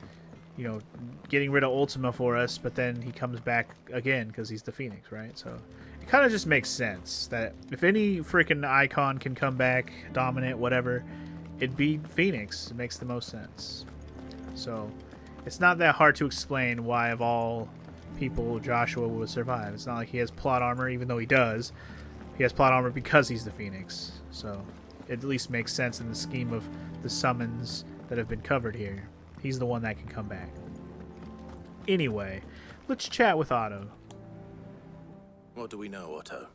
Speaker 1: rid of Ultima for us, but then he comes back again because he's the Phoenix, right? So it kind of just makes sense that if any freaking icon can come back, dominant, whatever, it'd be Phoenix. It makes the most sense. So it's not that hard to explain why, of all people, Joshua would survive. It's not like he has plot armor, even though he does. He has plot armor because he's the Phoenix. So it at least makes sense in the scheme of the summons that have been covered here. He's the one that can come back. Anyway, let's chat with Otto.
Speaker 12: What do we know, Otto?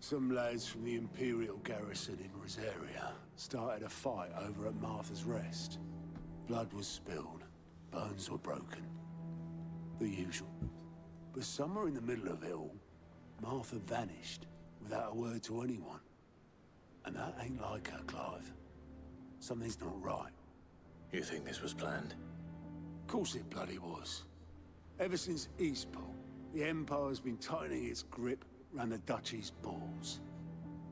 Speaker 2: Some lads from the Imperial garrison in Rosaria started a fight over at Martha's Rest. Blood was spilled, bones were broken. The usual. But somewhere in the middle of it all, Martha vanished without a word to anyone. And that ain't like her, Clive. Something's not right.
Speaker 12: You think this was planned?
Speaker 2: Of course it bloody was. Ever since Eastport, the Empire's been tightening its grip around the Duchy's balls.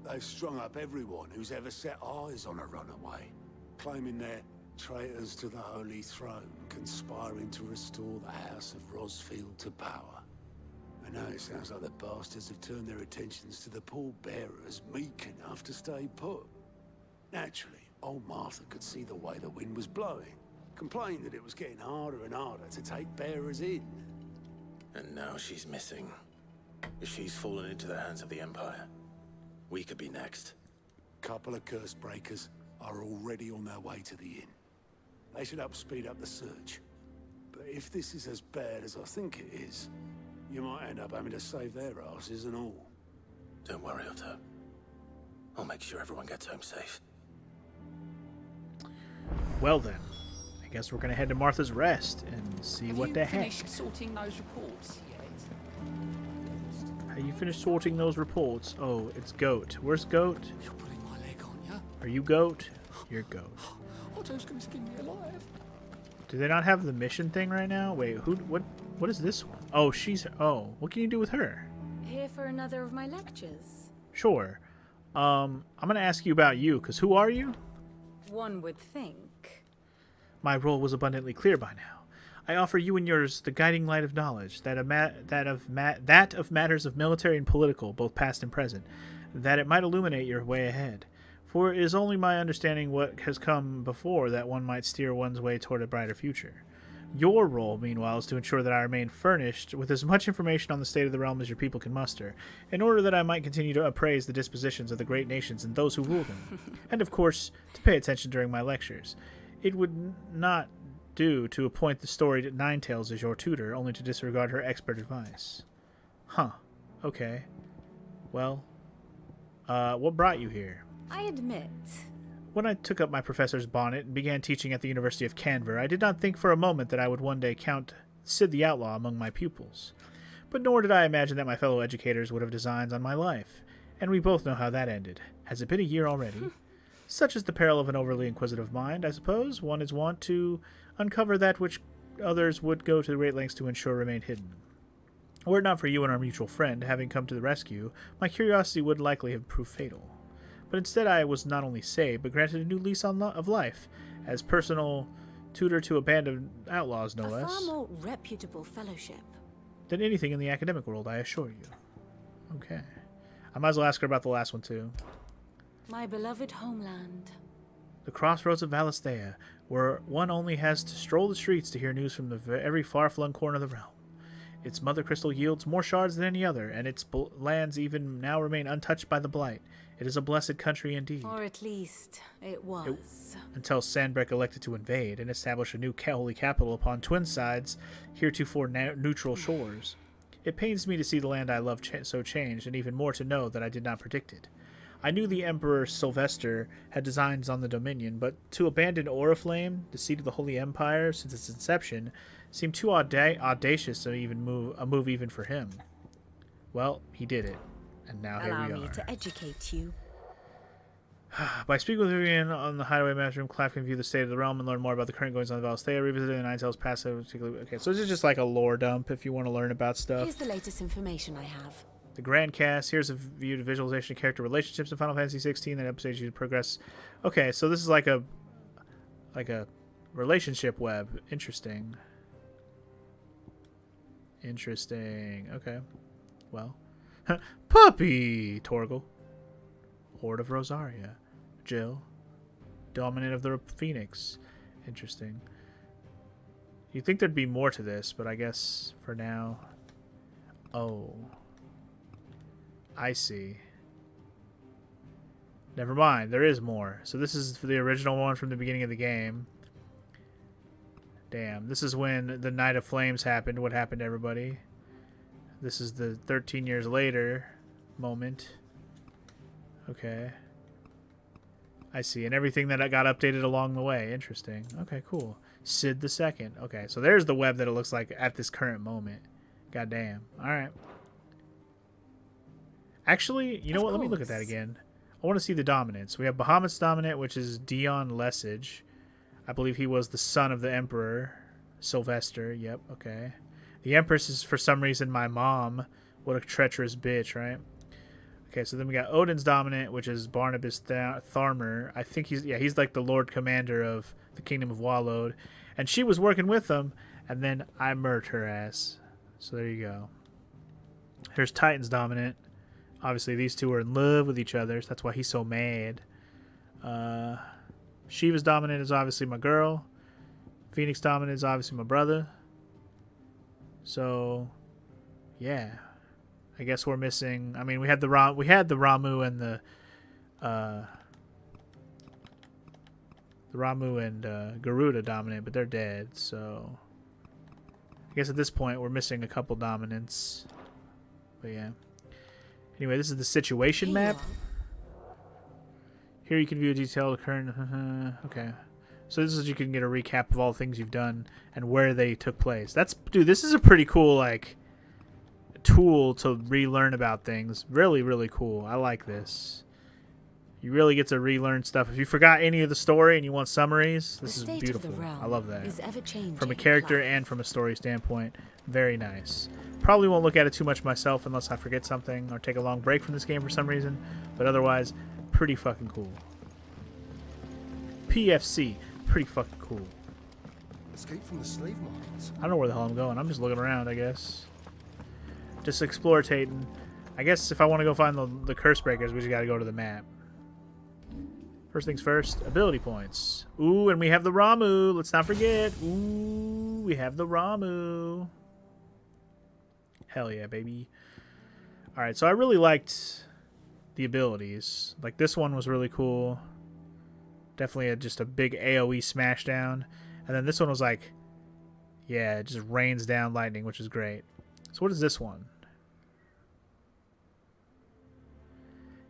Speaker 2: They've strung up everyone who's ever set eyes on a runaway, claiming they're traitors to the Holy Throne, conspiring to restore the House of Rosfield to power. I know it sounds like the bastards have turned their attentions to the pallbearers meek enough to stay put. Naturally, old Martha could see the way the wind was blowing, complained that it was getting harder and harder to take bearers in.
Speaker 12: And now she's missing. If she's fallen into the hands of the Empire, we could be next.
Speaker 2: Couple of curse breakers are already on their way to the inn. They should help speed up the search. But if this is as bad as I think it is, you might end up having to save their asses and all.
Speaker 12: Don't worry, Otto. I'll make sure everyone gets home safe.
Speaker 1: Well then, I guess we're gonna head to Martha's Rest and see what the heck.
Speaker 17: Have you finished sorting those reports yet?
Speaker 1: Have you finished sorting those reports? Oh, it's Goat. Where's Goat?
Speaker 17: You're putting my leg on, yeah?
Speaker 1: Are you Goat? You're Goat.
Speaker 17: Otto's gonna skin me alive.
Speaker 1: Do they not have the mission thing right now? Wait, what is this one? Oh, what can you do with her?
Speaker 8: Here for another of my lectures.
Speaker 1: Sure. I'm gonna ask you about you, because who are you?
Speaker 8: One would think.
Speaker 1: My role was abundantly clear by now. I offer you and yours the guiding light of knowledge, that of matters of military and political, both past and present, that it might illuminate your way ahead. For it is only my understanding what has come before that one might steer one's way toward a brighter future. Your role, meanwhile, is to ensure that I remain furnished with as much information on the state of the realm as your people can muster, in order that I might continue to appraise the dispositions of the great nations and those who rule them, and, of course, to pay attention during my lectures. It would not do to appoint the storied Ninetales as your tutor, only to disregard her expert advice. Huh. Okay. Well, what brought you here?
Speaker 8: I admit.
Speaker 1: When I took up my professor's bonnet and began teaching at the University of Canver, I did not think for a moment that I would one day count Cid the Outlaw among my pupils. But nor did I imagine that my fellow educators would have designs on my life, and we both know how that ended. Has it been a year already? Such is the peril of an overly inquisitive mind, I suppose. One is wont to uncover that which others would go to great lengths to ensure remained hidden. Were it not for you and our mutual friend having come to the rescue, my curiosity would likely have proved fatal. But instead I was not only saved, but granted a new lease of life, as personal tutor to a band of outlaws, no less.
Speaker 8: A far more reputable fellowship
Speaker 1: than anything in the academic world, I assure you. Okay. I might as well ask her about the last one, too.
Speaker 8: My beloved homeland.
Speaker 1: The crossroads of Valisthea, where one only has to stroll the streets to hear news from every far-flung corner of the realm. Its mother crystal yields more shards than any other, and its lands even now remain untouched by the blight. It is a blessed country indeed.
Speaker 8: Or at least it was.
Speaker 1: Until Sandbreck elected to invade and establish a new holy capital upon twin sides, heretofore neutral shores. It pains me to see the land I love so changed, and even more to know that I did not predict it. I knew the Emperor Sylvester had designs on the Dominion, but to abandon Oriflame, the seat of the Holy Empire, since its inception, seemed too audacious to a move even for him. Well, he did it, and now here we are.
Speaker 8: Allow me to educate you.
Speaker 1: By speaking with Vivian on the Hideaway Master Room, Clap can view the state of the realm and learn more about the current goings on of Valisthea, revisiting the Ninetales past. Okay, so this is just like a lore dump if you want to learn about stuff.
Speaker 8: Here's the latest information I have.
Speaker 1: The Grand Cast. Here's a view to visualization of character relationships in Final Fantasy XVI. That episode you progress. Okay, so this is like a relationship web. Interesting. Okay. Well, Puppy Torgal, Horde of Rosaria, Jill, Dominant of the Phoenix. Interesting. You'd think there'd be more to this, but I guess for now. Oh. I see. Never mind, there is more. So this is for the original one from the beginning of the game. Damn, this is when the Night of Flames happened. What happened to everybody? This is the 13 years later moment. Okay. I see. And everything that got updated along the way. Interesting. Okay, cool. Cid the Second. Okay, so there's the web that it looks like at this current moment. Goddamn. Alright. Actually, you know what? Let me look at that again. I want to see the dominants. We have Bahamut's dominant, which is Dion Lesage. I believe he was the son of the Emperor. Sylvester. Yep, okay. The Empress is, for some reason, my mom. What a treacherous bitch, right? Okay, so then we got Odin's dominant, which is Barnabas Tharmer. I think he's like the Lord Commander of the Kingdom of Wallode. And she was working with him, and then I murdered her ass. So there you go. Here's Titan's dominant. Obviously, these two are in love with each other. So that's why he's so mad. Shiva's dominant is obviously my girl. Phoenix dominant is obviously my brother. So, yeah. I guess we're missing. I mean, we had the Ramu and the Ramu and Garuda dominant, but they're dead. So, I guess at this point we're missing a couple dominants. But yeah. Anyway, this is the situation map. Here you can view a detailed current. Okay. So this is you can get a recap of all the things you've done and where they took place. Dude, this is a pretty cool like tool to relearn about things. Really, really cool. I like this. You really get to relearn stuff. If you forgot any of the story and you want summaries, this is beautiful. I love that. From a character and from a story standpoint, very nice. Probably won't look at it too much myself unless I forget something or take a long break from this game for some reason. But otherwise, pretty fucking cool. PFC, pretty fucking cool.
Speaker 18: Escape from the slave markets.
Speaker 1: I don't know where the hell I'm going. I'm just looking around, I guess. Just explorating. I guess if I want to go find the curse breakers, we just got to go to the map. First things first, ability points. Ooh, and we have the Ramu. Let's not forget. Ooh, we have the Ramu. Hell yeah, baby. Alright, so I really liked the abilities. Like, this one was really cool. Definitely just a big AoE smashdown. And then this one was like, yeah, it just rains down lightning, which is great. So what is this one?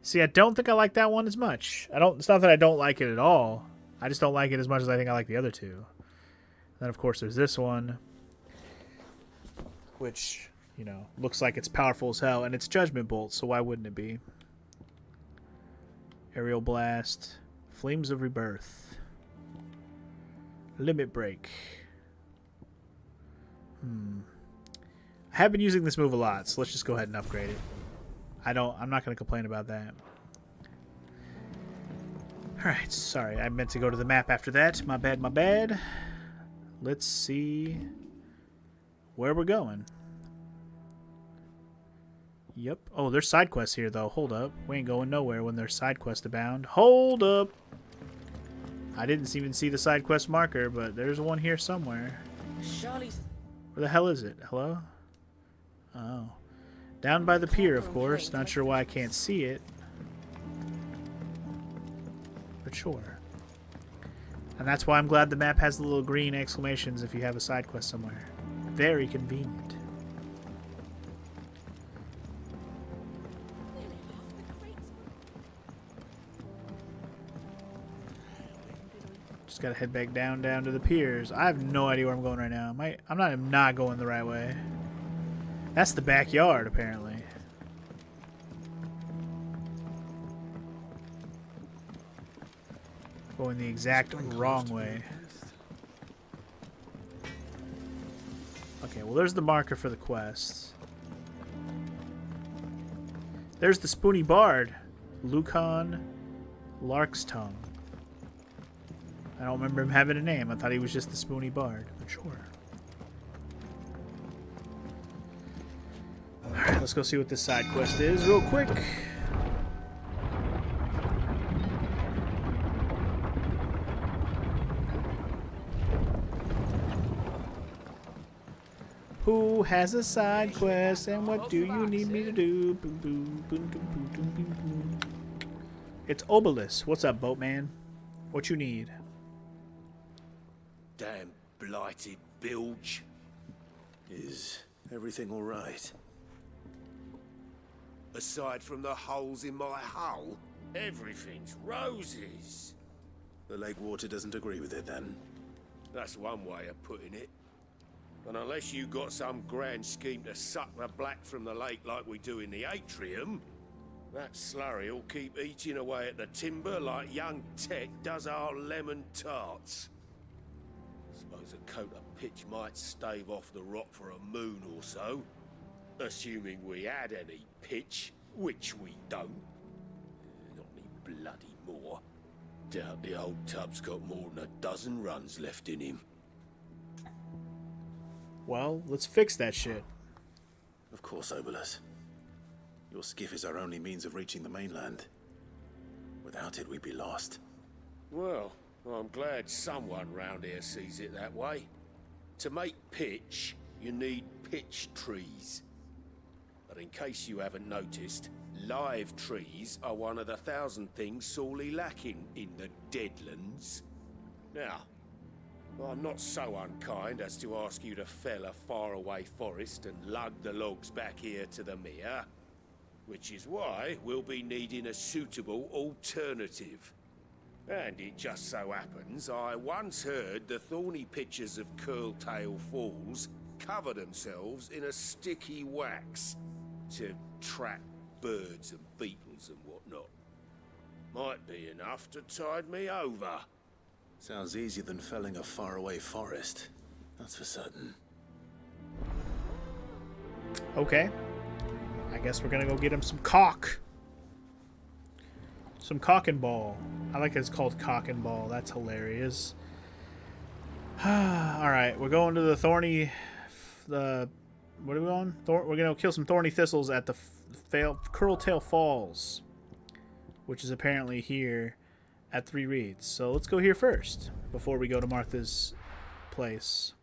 Speaker 1: See, I don't think I like that one as much. It's not that I don't like it at all. I just don't like it as much as I think I like the other two. And then, of course, there's this one, which, you know, looks like it's powerful as hell, and it's Judgment Bolt, so why wouldn't it be? Aerial Blast, Flames of Rebirth, Limit Break. I have been using this move a lot, so let's just go ahead and upgrade it. I'm not going to complain about that. Alright, sorry, I meant to go to the map after that. My bad, my bad. Let's see where we're going. Yep. Oh, there's side quests here, though. Hold up. We ain't going nowhere when there's side quests abound. Hold up! I didn't even see the side quest marker, but there's one here somewhere.
Speaker 3: Charlie's...
Speaker 1: Where the hell is it? Hello? Oh. Down by the pier, of course. Not sure why I can't see it. But sure. And that's why I'm glad the map has the little green exclamations if you have a side quest somewhere. Very convenient. Just gotta head back down to the piers. I have no idea where I'm going right now. I'm not going the right way. That's the backyard, apparently. Going the exact wrong way. Okay, well, there's the marker for the quests. There's the Spoony Bard. Lucan Lark's Tongue. I don't remember him having a name. I thought he was just the Spoony Bard, but sure. Alright, let's go see what this side quest is real quick. Who has a side quest and what do you need me to do? Boom, boom, boom, boom, boom, boom, boom, boom. It's Obelisk. What's up, boatman? What you need?
Speaker 12: Damn blighted bilge. Is everything all right?
Speaker 11: Aside from the holes in my hull, everything's roses.
Speaker 12: The lake water doesn't agree with it, then?
Speaker 11: That's one way of putting it. And unless you got some grand scheme to suck the black from the lake like we do in the atrium, that slurry'll keep eating away at the timber like young Tet does our lemon tarts. Suppose a coat of pitch might stave off the rot for a moon or so. Assuming we had any pitch, which we don't. Not any bloody more. Doubt the old tub's got more than a dozen runs left in him.
Speaker 1: Well, let's fix that shit.
Speaker 12: Of course, Obelisk. Your skiff is our only means of reaching the mainland. Without it, we'd be lost.
Speaker 11: Well, I'm glad someone round here sees it that way. To make pitch, you need pitch trees. But in case you haven't noticed, live trees are one of the 1,000 things sorely lacking in the Deadlands. Now, I'm not so unkind as to ask you to fell a faraway forest and lug the logs back here to the mere, which is why we'll be needing a suitable alternative. And it just so happens I once heard the thorny pitchers of Curltail Falls cover themselves in a sticky wax to trap birds and beetles and whatnot. Might be enough to tide me over.
Speaker 12: Sounds easier than felling a faraway forest. That's for certain.
Speaker 1: Okay. I guess we're gonna go get him some cock. Some cock and ball. I like it's called cock and ball. That's hilarious. Alright, we're going to the thorny... What are we going? We're gonna kill some thorny thistles at the Curltail Falls, which is apparently here at 3 Reeds. So let's go here first before we go to Martha's place.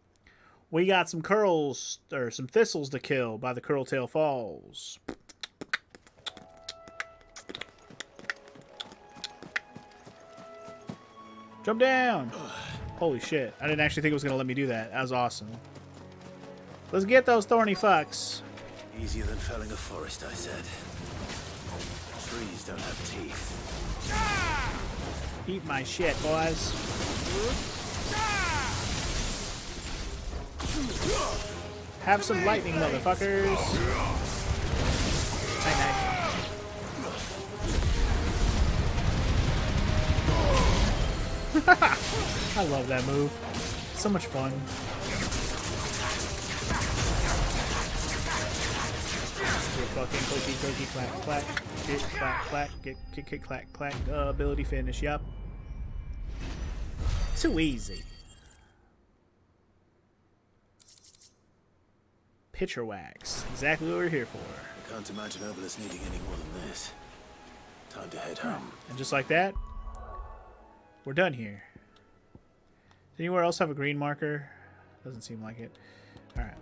Speaker 1: We got some some thistles to kill by the Curltail Falls. Jump down! Holy shit. I didn't actually think it was going to let me do that. That was awesome. Let's get those thorny fucks.
Speaker 12: Easier than felling a forest, I said. Trees don't have teeth.
Speaker 1: Eat my shit, boys. Have some lightning, motherfuckers. Night-night. I love that move. So much fun. Get fucking clicky clack clack. Get clack clack. Get kick clack clack. Ability finish. Yup. Too easy. Pitcher wax. Exactly what we're here for.
Speaker 12: I can't imagine Obelisk needing any more than this. Time to head home.
Speaker 1: And just like that, we're done here. Does anywhere else have a green marker? Doesn't seem like it. Alright.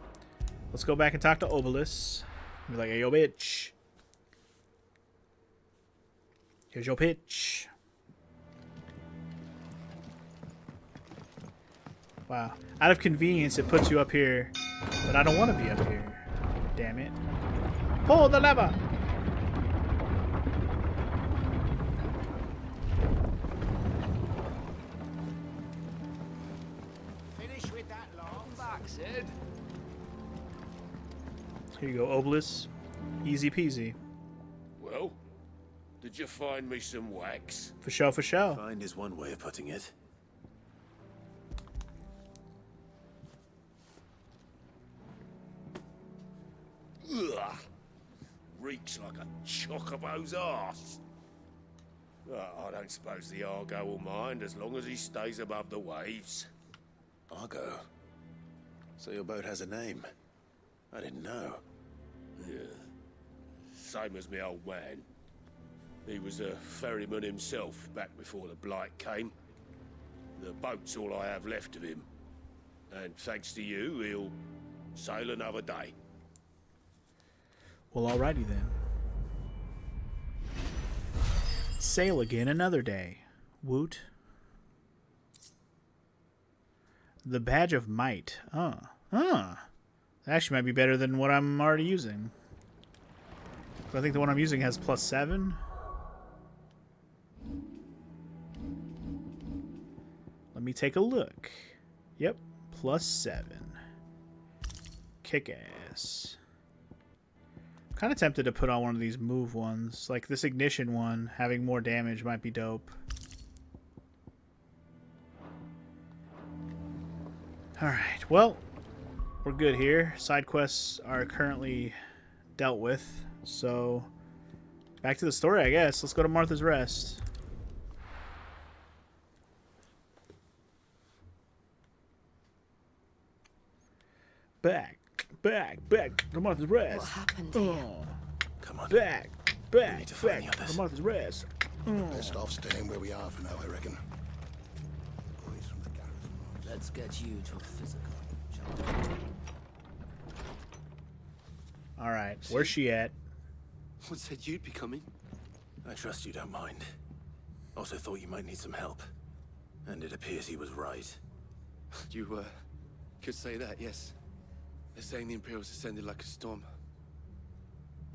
Speaker 1: Let's go back and talk to Obelisk. Be like, hey, yo, bitch. Here's your pitch. Wow. Out of convenience, it puts you up here, but I don't want to be up here. Damn it. Pull the lever!
Speaker 9: Finish with that long back, Sid.
Speaker 1: Here you go, Obelisk. Easy peasy.
Speaker 11: Well, did you find me some wax?
Speaker 1: For show, for show.
Speaker 12: Find is one way of putting it.
Speaker 11: Ugh. Reeks like a chocobo's arse. I don't suppose the Argo will mind as long as he stays above the waves.
Speaker 12: Argo? So your boat has a name? I didn't know.
Speaker 11: Yeah. Same as me old man. He was a ferryman himself back before the Blight came. The boat's all I have left of him. And thanks to you, he'll sail another day.
Speaker 1: Well, alrighty then. Sail again another day. Woot. The Badge of Might. That actually might be better than what I'm already using. I think the one I'm using has +7. Let me take a look. Yep, +7. Kick ass. Kind of tempted to put on one of these move ones. Like this ignition one, having more damage might be dope. Alright, well, we're good here. Side quests are currently dealt with. So, back to the story, I guess. Let's go to Martha's Rest. Back to Martha's Rest.
Speaker 10: What happened here?
Speaker 12: Come on.
Speaker 1: Back,
Speaker 12: need to find
Speaker 1: back.
Speaker 12: the others.
Speaker 1: The Martha's Rest.
Speaker 18: Best off staying where we are for now, I reckon.
Speaker 17: Let's get you to a physical, shall
Speaker 1: All right, where's she at?
Speaker 12: What said you'd be coming? I trust you don't mind. Also thought you might need some help. And it appears he was right.
Speaker 19: You, could say that, yes. They're saying the Imperials ascended like a storm.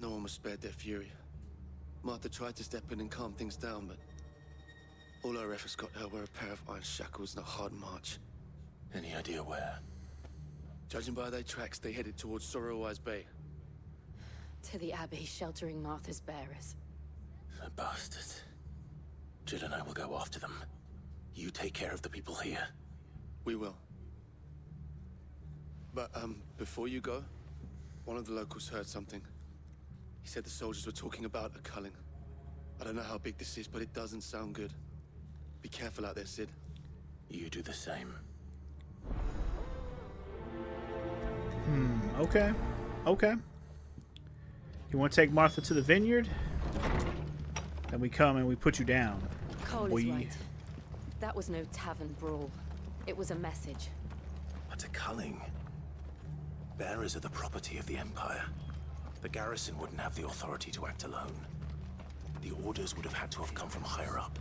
Speaker 19: No one was spared their fury. Martha tried to step in and calm things down, but all our efforts got her were a pair of iron shackles and a hard march.
Speaker 12: Any idea where?
Speaker 19: Judging by their tracks, they headed towards Sorrowwise Bay.
Speaker 10: To the Abbey, sheltering Martha's bearers.
Speaker 12: The bastards. Jill and I will go after them. You take care of the people here.
Speaker 19: We will. But, before you go, one of the locals heard something. He said the soldiers were talking about a culling. I don't know how big this is, but it doesn't sound good. Be careful out there, Sid.
Speaker 12: You do the same.
Speaker 1: Okay. Okay. You want to take Martha to the vineyard? Then we come and we put you down.
Speaker 10: Cole is right. That was no tavern brawl. It was a message.
Speaker 12: But a culling. Bearers are the property of the Empire. The garrison wouldn't have the authority to act alone. The orders would have had to have come from higher up.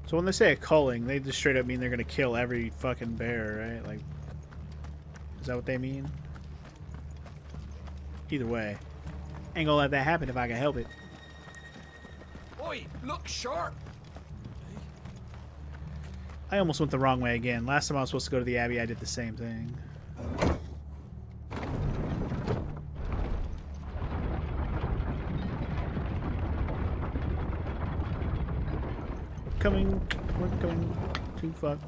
Speaker 1: So when they say a culling, they just straight up mean they're gonna kill every fucking bear, right? Like, is that what they mean? Either way, ain't gonna let that happen if I can help it.
Speaker 17: Oi, look sharp!
Speaker 1: I almost went the wrong way again. Last time I was supposed to go to the Abbey, I did the same thing. We're coming to fuck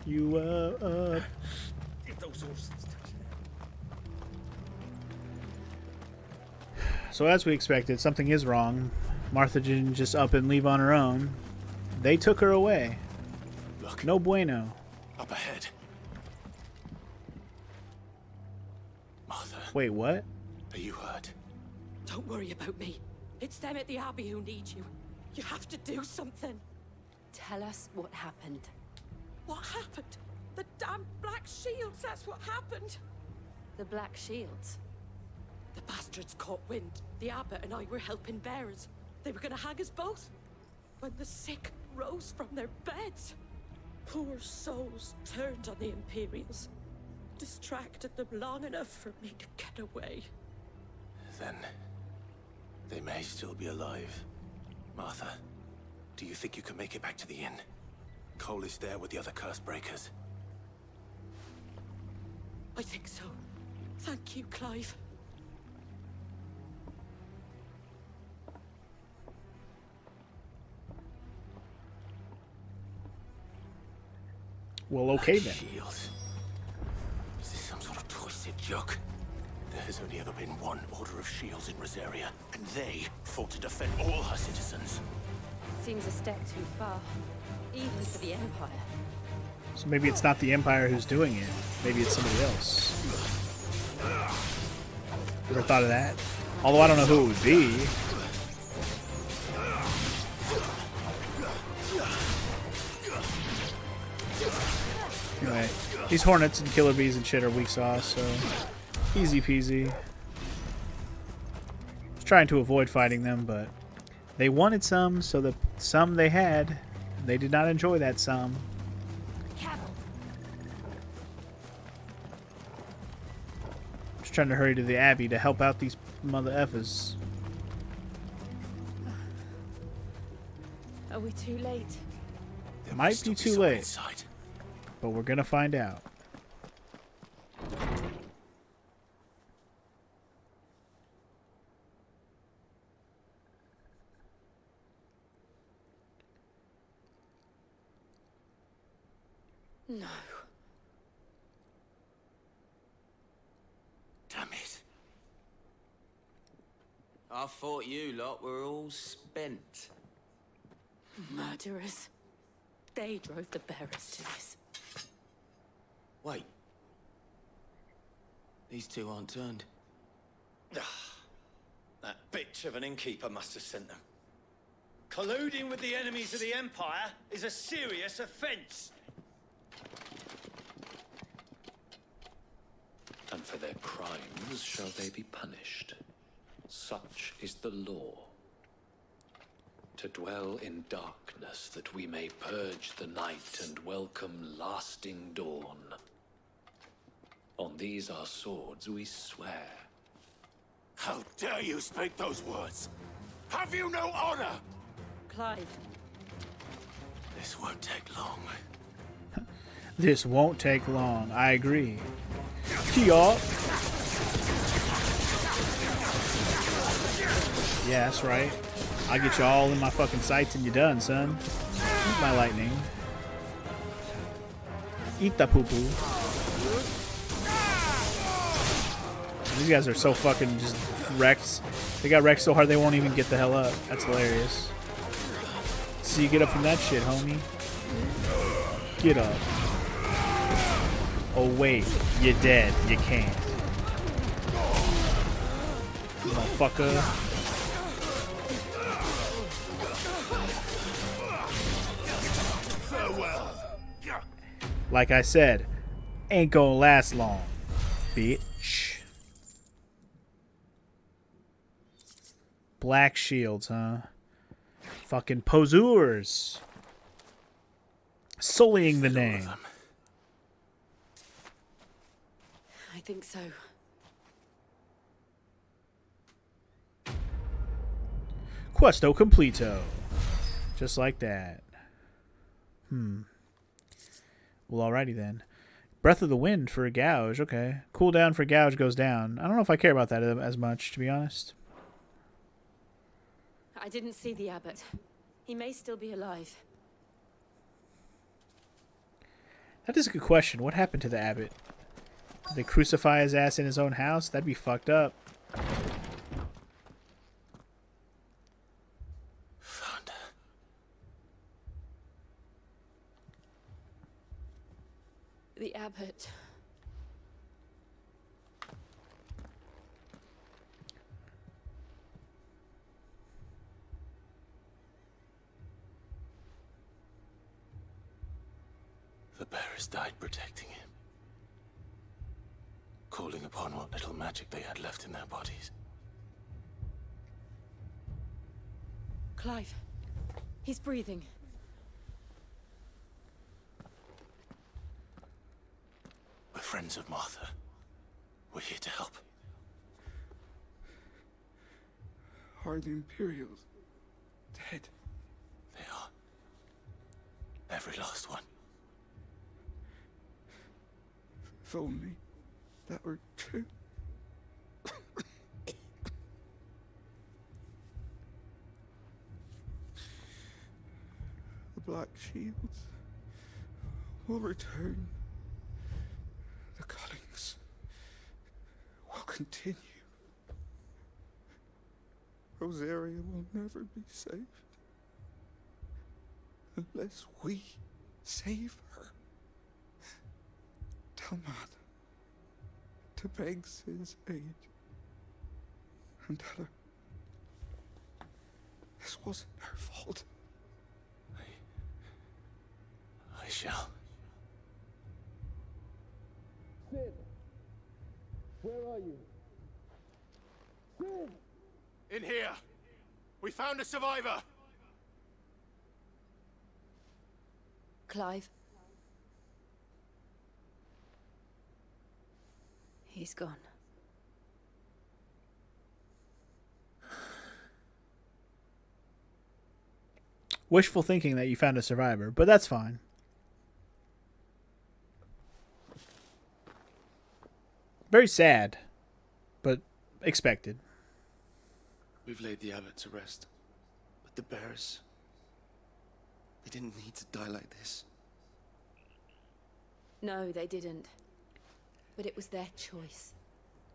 Speaker 1: you up.
Speaker 17: If those horses touch
Speaker 1: So as we expected, something is wrong. Martha didn't just up and leave on her own. They took her away.
Speaker 12: Look.
Speaker 1: No bueno.
Speaker 12: Up ahead. Martha.
Speaker 1: Wait, what?
Speaker 12: Are you hurt?
Speaker 20: Don't worry about me. It's them at the Abbey who need you. You have to do something.
Speaker 10: Tell us what happened.
Speaker 20: What happened? The damn Black Shields, that's what happened.
Speaker 10: The Black Shields?
Speaker 20: The bastards caught wind. The abbot and I were helping bearers. They were gonna hang us both. When the sick rose from their beds. Poor souls turned on the Imperials. Distracted them long enough for me to get away.
Speaker 12: Then they may still be alive. Martha, do you think you can make it back to the inn? Cole is there with the other curse breakers.
Speaker 20: I think so. Thank you, Clive.
Speaker 1: Well, okay then.
Speaker 12: Shields. Is this some sort of twisted joke? There has only ever been one Order of Shields in Rosaria, and they fought to defend all her citizens.
Speaker 10: Seems a step too far, even for the Empire.
Speaker 1: So maybe it's not the Empire who's doing it. Maybe it's somebody else. Ever thought of that? Although I don't know who it would be. Anyway, these hornets and killer bees and shit are weak sauce, so easy peasy. Was trying to avoid fighting them, but they wanted some, so the some they had, they did not enjoy that some. Just trying to hurry to the Abbey to help out these mother effers.
Speaker 10: Are we too late?
Speaker 1: Might be too late, but we're gonna find out.
Speaker 20: No.
Speaker 12: Damn it.
Speaker 17: I thought you lot were all spent.
Speaker 20: Murderers. They drove the bearers to this.
Speaker 17: Wait. These two aren't turned.
Speaker 21: That bitch of an innkeeper must have sent them. Colluding with the enemies of the Empire is a serious offense.
Speaker 22: And for their crimes shall they be punished. Such is the law. To dwell in darkness that we may purge the night and welcome lasting dawn. On these our swords we swear.
Speaker 11: How dare you speak those words? Have you no honor?
Speaker 20: Clive.
Speaker 21: This won't take long.
Speaker 1: This won't take long. I agree. Kia. Yeah, that's right. I'll get you all in my fucking sights and you're done, son. Eat my lightning. Eat the poo-poo. These guys are so fucking just wrecked. They got wrecked so hard they won't even get the hell up. That's hilarious. So you get up from that shit, homie. Get up. Oh wait, you're dead. You can't. Motherfucker. Like I said, ain't gonna last long, bitch. Black shields, huh? Fucking poseurs. Sullying the name.
Speaker 10: I think so.
Speaker 1: Questo completo. Just like that. Well, alrighty then. Breath of the Wind for a gouge. Okay. Cooldown for gouge goes down. I don't know if I care about that as much, to be honest.
Speaker 10: I didn't see the abbot. He may still be alive.
Speaker 1: That is a good question. What happened to the abbot? Did they crucify his ass in his own house? That'd be fucked up.
Speaker 21: Found her.
Speaker 10: The abbot.
Speaker 12: The bearers died protecting him. Calling upon what little magic they had left in their bodies.
Speaker 10: Clive. He's breathing.
Speaker 12: We're friends of Martha. We're here to help.
Speaker 2: Are the Imperials dead?
Speaker 12: They are. Every last one.
Speaker 2: If only that were true. The Black Shields will return. The cuttings will continue. Rosaria will never be saved unless we save her. Tell Matt to beg Sid's aid and tell her this wasn't her fault.
Speaker 12: I shall.
Speaker 11: Sid, where are you? Sid!
Speaker 23: In here. We found a survivor.
Speaker 10: Clive. He's gone.
Speaker 1: Wishful thinking that you found a survivor, but that's fine. Very sad, but expected.
Speaker 19: We've laid the abbot to rest, but the bearers, they didn't need to die like this.
Speaker 10: No, they didn't. But it was their choice.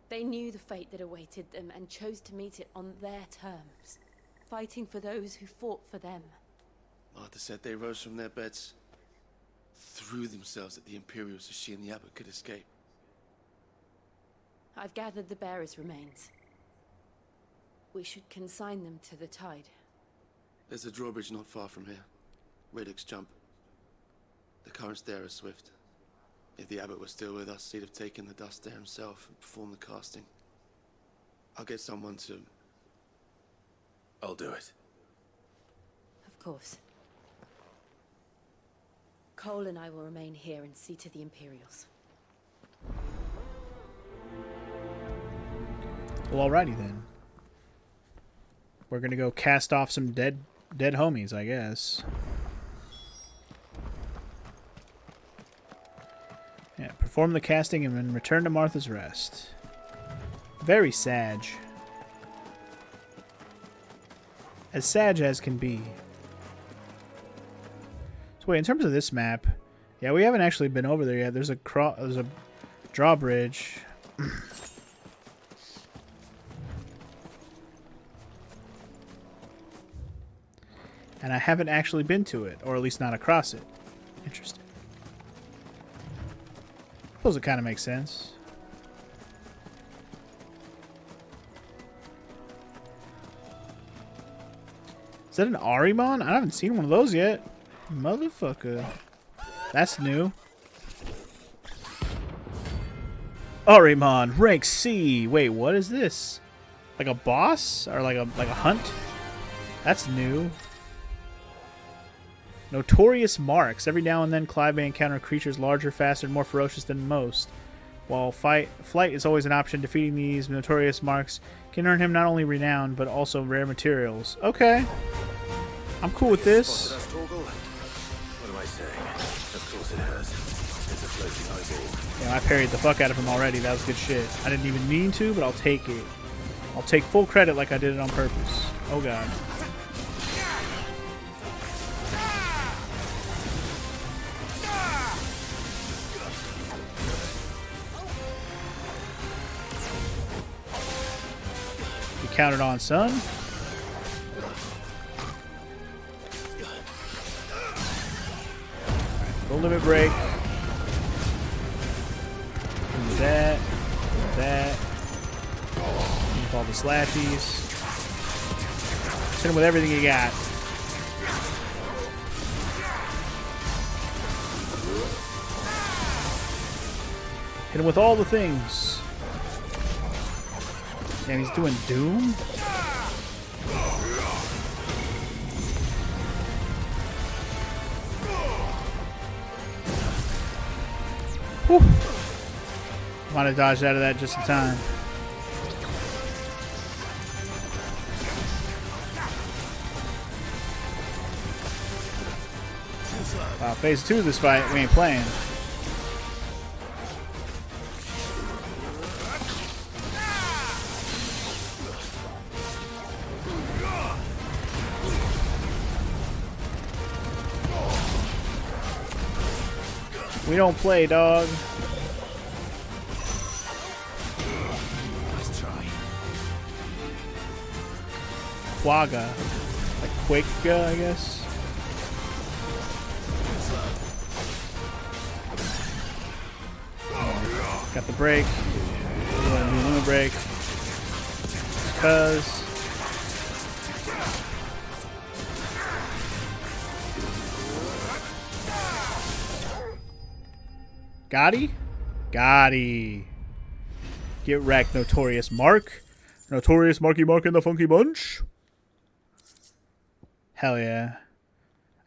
Speaker 10: They knew the fate that awaited them and chose to meet it on their terms, fighting for those who fought for them.
Speaker 19: Martha said they rose from their beds, threw themselves at the Imperials so she and the abbot could escape.
Speaker 10: I've gathered the bearers' remains. we should consign them to the tide.
Speaker 19: There's a drawbridge not far from here. Radix jump. The currents there are swift. If the abbot was still with us, he'd have taken the dust there himself and performed the casting. I'll get someone to...
Speaker 12: I'll do it.
Speaker 10: Of course. Cole and I will remain here and see to the Imperials.
Speaker 1: Well, alrighty then. We're gonna go cast off some dead homies, I guess. Yeah, perform the casting and then return to Martha's Rest. Very sad. As sad as can be. So wait, in terms of this map, yeah, we haven't actually been over there yet. There's a drawbridge. And I haven't actually been to it, or at least not across it. Interesting. Suppose it kind of makes sense. Is that an Ahriman? I haven't seen one of those yet. Motherfucker. That's new. Ahriman, rank C. Wait, what is this? Like a boss? Or like a hunt? That's new. Notorious marks. Every now and then, Clive may encounter creatures larger, faster, and more ferocious than most. While flight is always an option, defeating these notorious marks can earn him not only renown, but also rare materials. Okay. I'm cool with this.
Speaker 12: What am I saying? Of course it has. It's a floating eyeball.
Speaker 1: Yeah, I parried the fuck out of him already. That was good shit. I didn't even mean to, but I'll take it. I'll take full credit like I did it on purpose. Oh god. Counted on, son. Right, full limit break. Do that. Do that. With all the slashies. Hit him with everything you got. Hit him with all the things. Damn, he's doing Doom? Whew. Might have dodged out of that just in time. Wow, phase 2 of this fight, we ain't playing. We don't play, dog.
Speaker 12: Nice try.
Speaker 1: Quagga. Like Quagga, I guess. Got the break. We're going to do limit break. Because. Gotti? Gotti. Get wrecked, Notorious Mark. Notorious Marky Mark and the Funky Bunch. Hell yeah.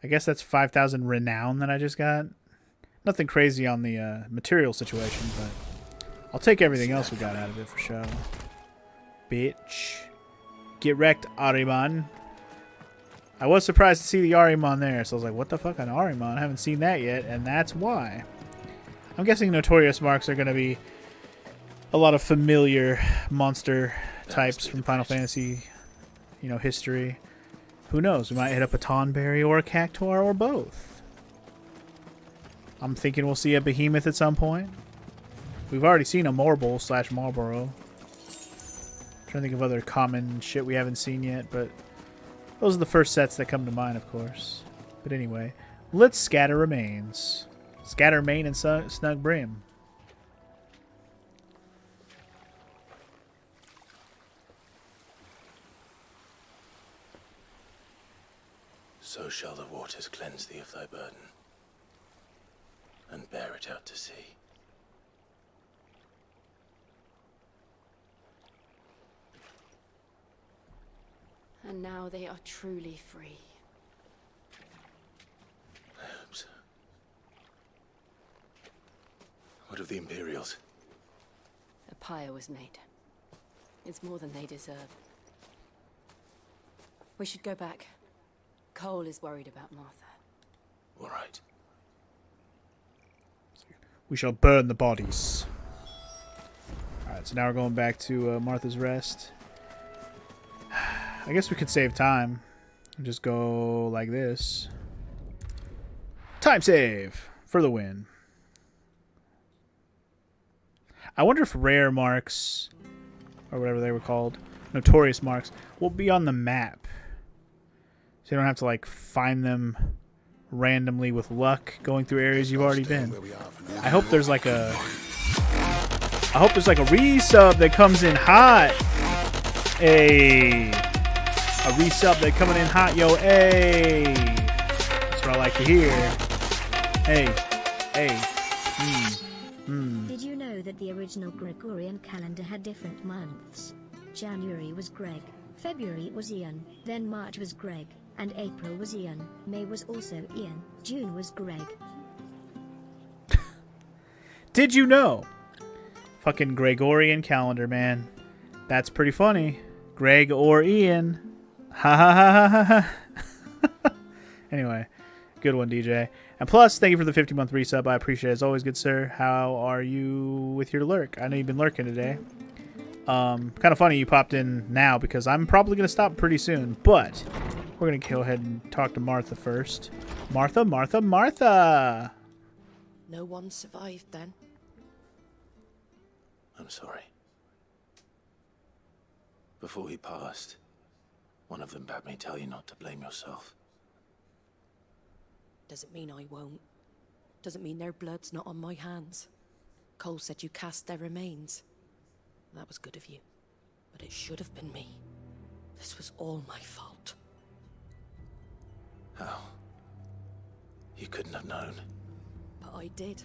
Speaker 1: I guess that's 5,000 renown that I just got. Nothing crazy on the material situation, but I'll take everything else we got out of it for sure. Bitch. Get wrecked, Ahriman. I was surprised to see the Ahriman there, so I was like, what the fuck, an Ahriman? I haven't seen that yet, and that's why. I'm guessing Notorious Marks are going to be a lot of familiar monster types from Final Fantasy, you know, history. Who knows? We might hit up a Tonberry or a Cactuar or both. I'm thinking we'll see a Behemoth at some point. We've already seen a Morble / Marlboro. Trying to think of other common shit we haven't seen yet, but those are the first sets that come to mind, of course. But anyway, let's scatter remains. Scatter main and snug brim.
Speaker 12: shall the waters cleanse thee of thy burden, and bear it out to sea.
Speaker 10: And now they are truly free.
Speaker 12: I hope so. What of the Imperials?
Speaker 10: A pyre was made. It's more than they deserve. We should go back. Cole is worried about Martha.
Speaker 12: All right.
Speaker 1: We shall burn the bodies. Alright, so now we're going back to Martha's Rest. I guess we could save time. Just go like this. Time save for the win. I wonder if rare marks, or whatever they were called, notorious marks, will be on the map. So you don't have to like find them randomly with luck going through areas you've already been. I hope there's like a resub that comes in hot. A resub that coming in hot, yo, hey. That's what I like to hear. Hey.
Speaker 4: Did you know that the original Gregorian calendar had different months? January was Greg, February was Ian, then March was Greg, and April was Ian, May was also Ian, June was Greg.
Speaker 1: Did you know? Fucking Gregorian calendar, man. That's pretty funny. Greg or Ian. Ha ha ha ha ha. Anyway, good one, DJ. And plus, thank you for the 50-month resub. I appreciate it as always, good sir. How are you with your lurk? I know you've been lurking today. Kind of funny you popped in now because I'm probably going to stop pretty soon. But we're going to go ahead and talk to Martha first. Martha.
Speaker 20: No one survived then?
Speaker 12: I'm sorry. Before he passed, one of them bade me tell you not to blame yourself.
Speaker 20: Doesn't mean I won't. Doesn't mean their blood's not on my hands. Cole said you cast their remains. That was good of you. But it should have been me. This was all my fault.
Speaker 12: How? You couldn't have known.
Speaker 20: But I did.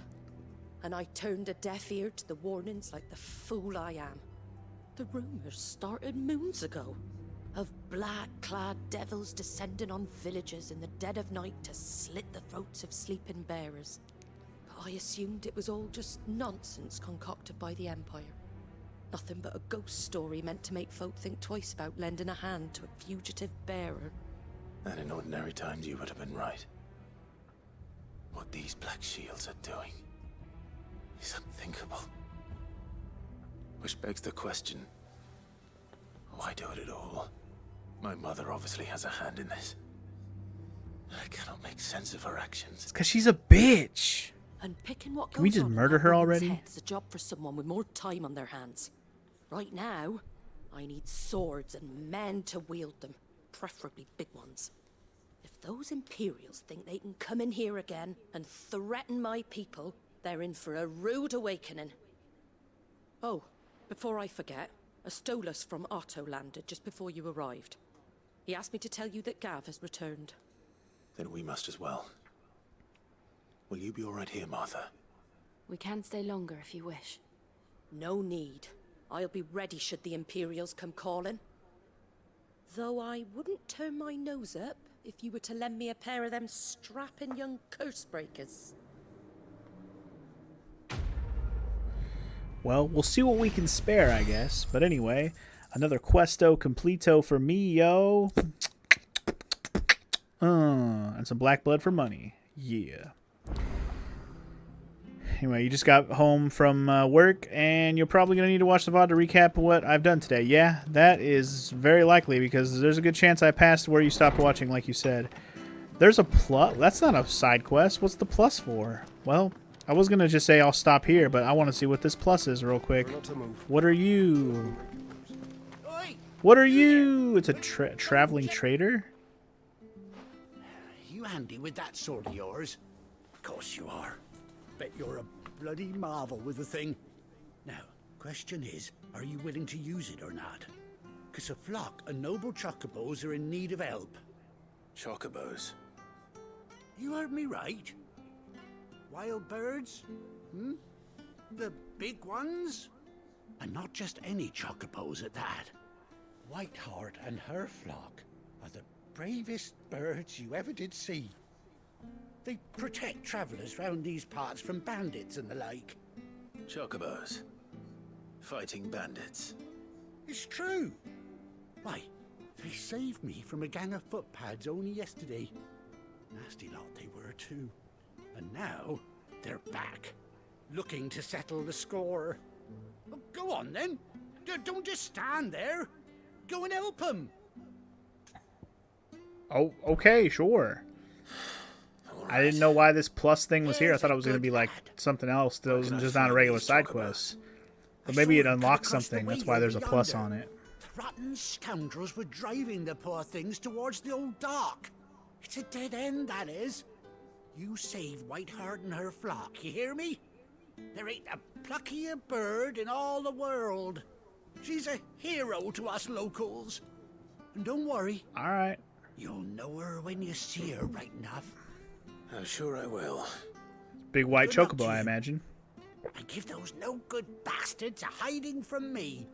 Speaker 20: And I turned a deaf ear to the warnings like the fool I am. The rumors started moons ago. Of black-clad devils descending on villages in the dead of night to slit the throats of sleeping bearers. But I assumed it was all just nonsense concocted by the Empire. Nothing but a ghost story meant to make folk think twice about lending a hand to a fugitive bearer.
Speaker 12: And in ordinary times you would have been right. What these Black Shields are doing is unthinkable. Which begs the question, why do it at all? My mother obviously has a hand in this. I cannot make sense of her actions.
Speaker 1: Because she's a bitch.
Speaker 20: And picking what
Speaker 1: Can we
Speaker 20: goes
Speaker 1: just
Speaker 20: on
Speaker 1: murder
Speaker 20: in that
Speaker 1: her
Speaker 20: woman's
Speaker 1: already?
Speaker 20: head's a job for someone with more time on their hands. Right now, I need swords and men to wield them, preferably big ones. If those Imperials think they can come in here again and threaten my people, they're in for a rude awakening. Oh, before I forget, a Stolas from Otto landed just before you arrived. He asked me to tell you that Gav has returned.
Speaker 12: Then we must as well. Will you be all right here, Martha?
Speaker 10: We can stay longer if you wish.
Speaker 20: No need. I'll be ready should the Imperials come calling. Though I wouldn't turn my nose up if you were to lend me a pair of them strapping young curse breakers.
Speaker 1: Well, we'll see what we can spare, I guess. But anyway, another questo completo for me, yo. And some black blood for money. Yeah. Anyway, you just got home from work, and you're probably going to need to watch the VOD to recap what I've done today. Yeah, that is very likely, because there's a good chance I passed where you stopped watching, like you said. There's a plus. That's not a side quest. What's the plus for? Well, I was going to just say I'll stop here, but I want to see what this plus is real quick. What are you? What are you? It's a traveling trader?
Speaker 5: You handy with that sword of yours? Of course you are. Bet you're a bloody marvel with the thing. Now, question is, are you willing to use it or not? Because a flock of noble chocobos are in need of help.
Speaker 12: Chocobos?
Speaker 5: You heard me right. Wild birds? Hmm? The big ones? And not just any chocobos at that. Whiteheart and her flock are the bravest birds you ever did see. They protect travelers round these parts from bandits and the like.
Speaker 12: Chocobos. Fighting bandits.
Speaker 5: It's true. Why, they saved me from a gang of footpads only yesterday. Nasty lot they were too. And now, they're back. Looking to settle the score. Oh, go on then. Don't just stand there. Go and help them.
Speaker 1: Oh, okay, sure. I didn't know why this plus thing was here. I thought it was going to be like something else that was just not a regular side quest. But maybe it unlocks something. That's why there's a plus on it.
Speaker 5: Rotten scoundrels were driving the poor things towards the old dock. It's a dead end, that is. You save Whiteheart and her flock, you hear me? There ain't a pluckier bird in all the world. She's a hero to us locals. And don't worry.
Speaker 1: All right.
Speaker 5: You'll know her when you see her, right enough.
Speaker 12: I'm sure I will.
Speaker 1: Big white chocobo, I imagine.
Speaker 5: And give those no-good bastards a hiding from me.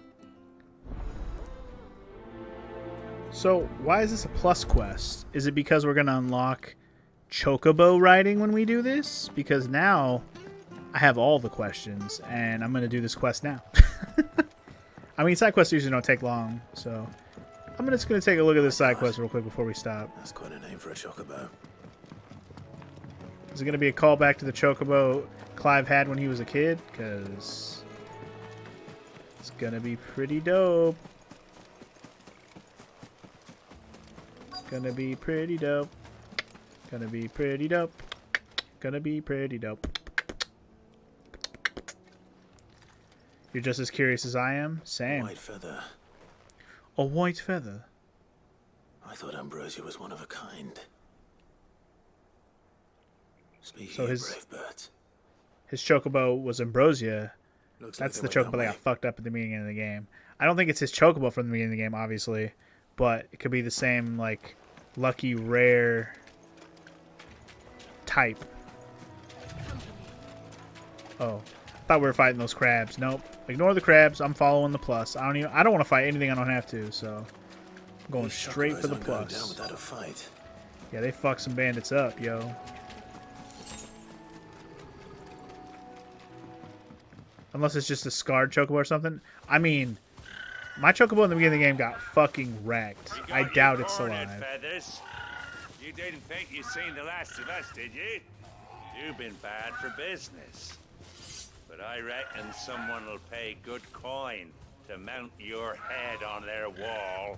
Speaker 1: So, why is this a plus quest? Is it because we're going to unlock chocobo riding when we do this? Because now I have all the questions, and I'm going to do this quest now. I mean, side quests usually don't take long, so I'm just going to take a look at this side quest real quick before we stop.
Speaker 12: That's quite a name for a chocobo.
Speaker 1: Is it going to be a callback to the chocobo Clive had when he was a kid? Because it's going to be pretty dope. Gonna be pretty dope. Gonna be pretty dope. Gonna be pretty dope. You're just as curious as I am? Same.
Speaker 12: White feather.
Speaker 1: A white feather?
Speaker 12: I thought Ambrosia was one of a kind. Speaking
Speaker 1: So
Speaker 12: of
Speaker 1: his
Speaker 12: brave birds.
Speaker 1: His chocobo was Ambrosia.
Speaker 12: Looks
Speaker 1: That's
Speaker 12: like
Speaker 1: the
Speaker 12: they went
Speaker 1: chocobo
Speaker 12: that
Speaker 1: that got fucked up at the beginning of the game. I don't think it's his chocobo from the beginning of the game, obviously. But it could be the same, like, lucky, rare type. Oh. I thought we were fighting those crabs. Nope. Ignore the crabs. I'm following the plus. I don't want to fight anything I don't have to, so I'm going straight for the plus.
Speaker 12: Down without a fight.
Speaker 1: Yeah, they fucked some bandits up, yo. Unless it's just a scarred chocobo or something. I mean, my chocobo in the beginning of the game got fucking wrecked. I doubt it's alive.
Speaker 6: Feathers. You didn't think you'd seen the last of us, did you? You've been bad for business. But I reckon someone will pay good coin to mount your head on their wall.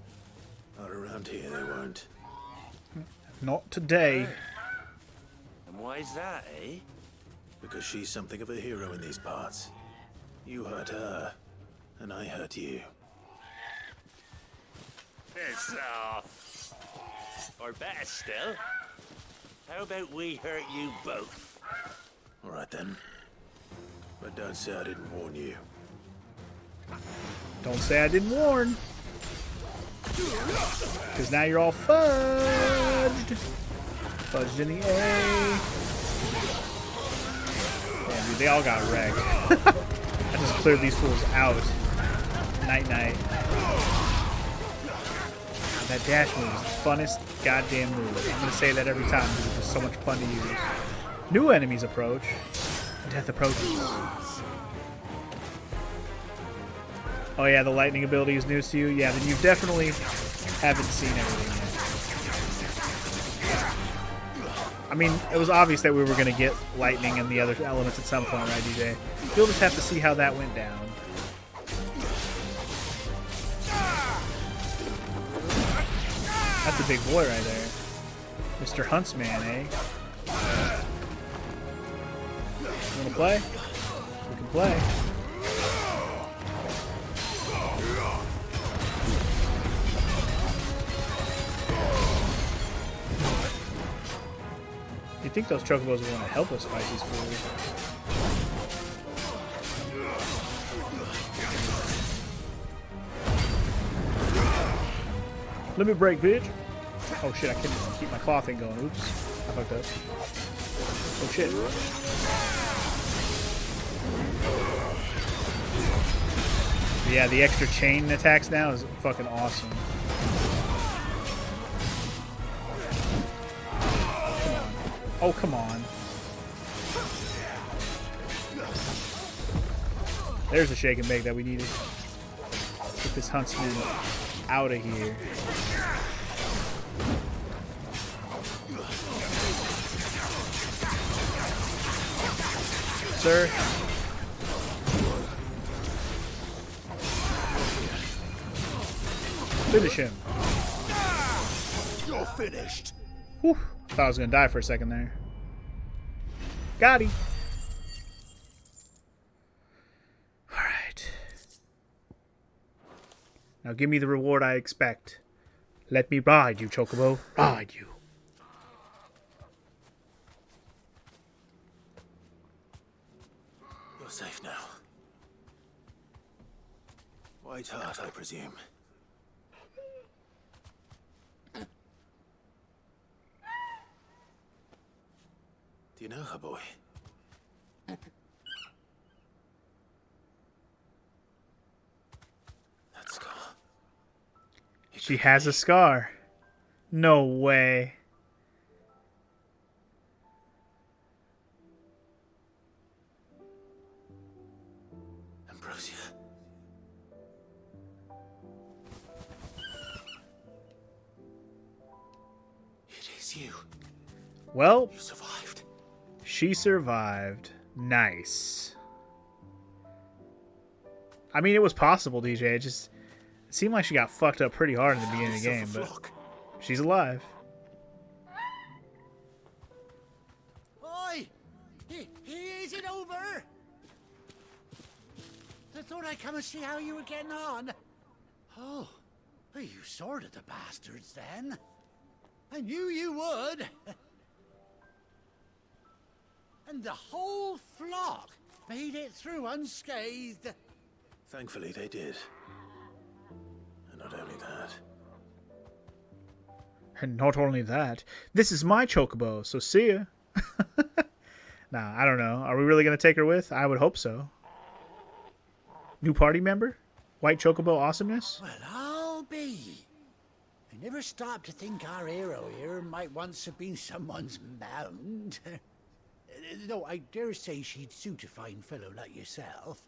Speaker 12: Not around here, they won't.
Speaker 1: Not today.
Speaker 6: And why's that, eh?
Speaker 12: Because she's something of a hero in these parts. You hurt her, and I hurt you.
Speaker 6: Piss off. Or better still, how about we hurt you both?
Speaker 12: All right then. But don't say I didn't warn you.
Speaker 1: Don't say I didn't warn. Because now you're all fudged. Fudged in the A. Damn, dude, they all got wrecked. I just cleared these fools out. Night-night. That dash move is the funnest goddamn move. I'm going to say that every time because it's just so much fun to use. New enemies approach. Death approaches. Oh yeah, the lightning ability is news to you? Yeah, then you definitely haven't seen everything yet. I mean, it was obvious that we were going to get lightning and the other elements at some point, right, DJ? You'll just have to see how that went down. That's a big boy right there. Mr. Huntsman, eh? You wanna play? We can play. You'd think those chocobos would want to help us fight these fools. Limit break, bitch. Oh shit, I couldn't keep my claw thing going. Oops. I fucked up. Oh shit. Yeah, the extra chain attacks now is fucking awesome. Come on. Oh, come on. There's the shake and bake that we needed. Get this huntsman out of here. Sir. Finish him.
Speaker 11: You're finished.
Speaker 1: Whew. Thought I was gonna die for a second there. Got him. Alright. Now give me the reward I expect. Let me ride you, Chocobo. Ride you.
Speaker 12: You're safe now. White Hart, I presume. Do you know her, boy? That scar.
Speaker 1: She has a scar. No way.
Speaker 12: Ambrosia. It is you.
Speaker 1: Well,
Speaker 12: You survived.
Speaker 1: she survived. Nice. I mean, it was possible, DJ. It seemed like she got fucked up pretty hard in the beginning of the game, but she's alive.
Speaker 5: Oi! Is it over? I thought I'd come and see how you were getting on. Oh, well, you sorted the bastards then. I knew you would. And the whole flock made it through unscathed.
Speaker 12: Thankfully, they did. And not only that.
Speaker 1: And not only that, this is my Chocobo, so see ya. Nah, I don't know. Are we really going to take her with? I would hope so. New party member? White Chocobo awesomeness?
Speaker 5: Well, I'll be. I never stopped to think our hero here might once have been someone's mount. Though I dare say she'd suit a fine fellow like yourself.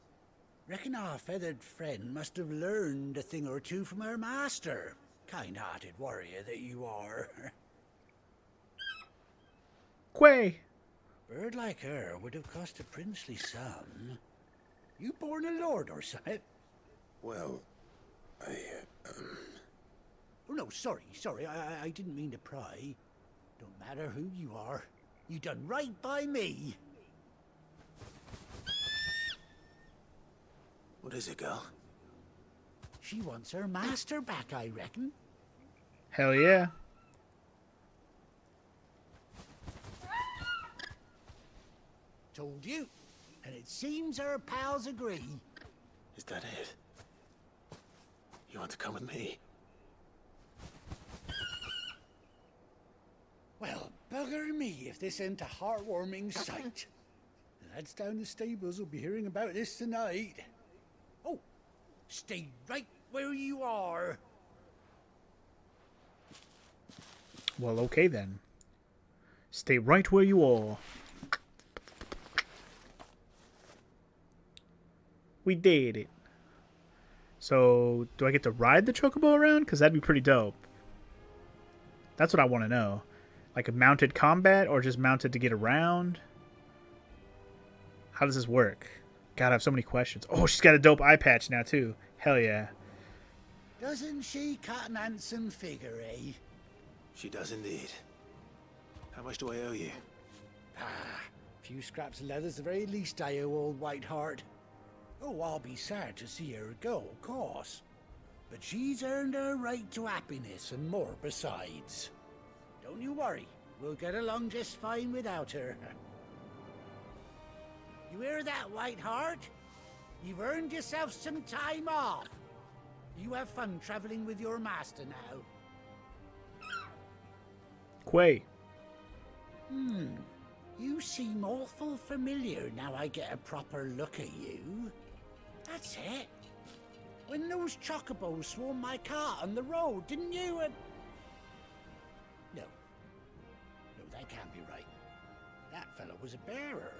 Speaker 5: Reckon our feathered friend must have learned a thing or two from her master. Kind-hearted warrior that you are.
Speaker 1: Quay!
Speaker 5: Bird like her would have cost a princely sum. You born a lord or something?
Speaker 11: Well,
Speaker 5: Oh no, sorry. I didn't mean to pry. Don't matter who you are. You done right by me.
Speaker 12: What is it, girl?
Speaker 5: She wants her master back, I reckon.
Speaker 1: Hell yeah.
Speaker 5: Told you. And it seems her pals agree.
Speaker 12: Is that it? You want to come with me?
Speaker 5: Well, bugger me if this ain't a heartwarming sight. The lads down the stables will be hearing about this tonight. Oh, stay right where you are.
Speaker 1: Well, okay then. Stay right where you are. We did it. So, do I get to ride the Chocobo around? Because that'd be pretty dope. That's what I want to know. Like a mounted combat or just mounted to get around? How does this work? God, I have so many questions. Oh, she's got a dope eye patch now, too. Hell yeah.
Speaker 5: Doesn't she cut an handsome figure, eh?
Speaker 12: She does indeed. How much do I owe you?
Speaker 5: A few scraps of leather's the very least I owe old Whiteheart. Oh, I'll be sad to see her go, of course. But she's earned her right to happiness and more besides. Don't you worry. We'll get along just fine without her. You hear that, Whiteheart? You've earned yourself some time off. You have fun traveling with your master now.
Speaker 1: Quay.
Speaker 5: You seem awful familiar now I get a proper look at you. That's it. When those chocobos swarmed my cart on the road, didn't you? No. No, that can't be right. That fellow was a bearer.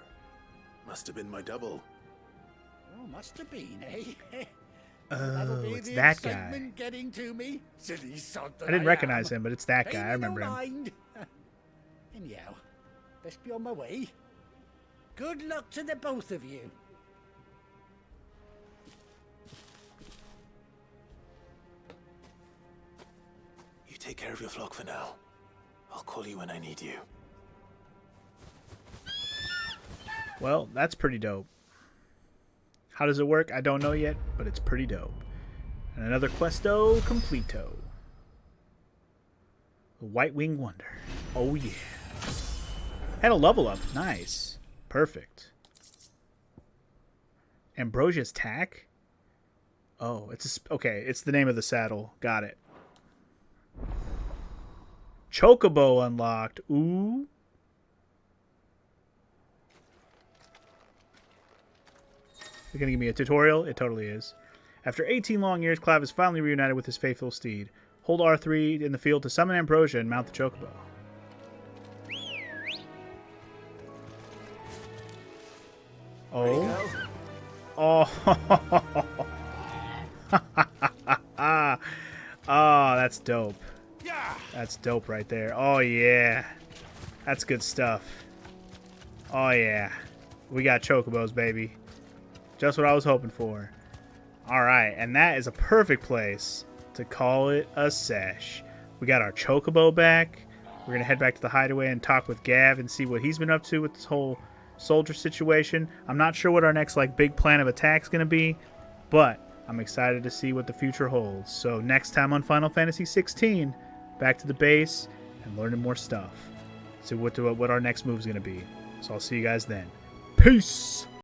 Speaker 12: Must have been my double.
Speaker 5: Oh, must have been, eh?
Speaker 1: Oh, it's that guy.
Speaker 5: Getting to me. Silly sod that
Speaker 1: I didn't
Speaker 5: am.
Speaker 1: recognize him, but it's that
Speaker 5: Pay
Speaker 1: guy.
Speaker 5: me
Speaker 1: I remember
Speaker 5: no
Speaker 1: him.
Speaker 5: mind. Anyhow, best be on my way. Good luck to the both of you.
Speaker 12: You take care of your flock for now. I'll call you when I need you.
Speaker 1: Well, that's pretty dope. How does it work? I don't know yet, but it's pretty dope. And another questo completo. The White Wing Wonder. Oh yeah. Had a level up. Nice. Perfect. Ambrosia's Tack? Oh, okay, it's the name of the saddle. Got it. Chocobo unlocked. Ooh. You're gonna give me a tutorial? It totally is. After 18 long years, Clive is finally reunited with his faithful steed. Hold R3 in the field to summon Ambrosia and mount the Chocobo. Oh. Oh. Oh, that's dope. That's dope right there. Oh, yeah. That's good stuff. Oh, yeah. We got Chocobos, baby. Just what I was hoping for. Alright, and that is a perfect place to call it a sesh. We got our Chocobo back. We're going to head back to the hideaway and talk with Gav and see what he's been up to with this whole soldier situation. I'm not sure what our next big plan of attack's going to be, but I'm excited to see what the future holds. So next time on Final Fantasy XVI, back to the base and learning more stuff. See what our next move is going to be. So I'll see you guys then. Peace!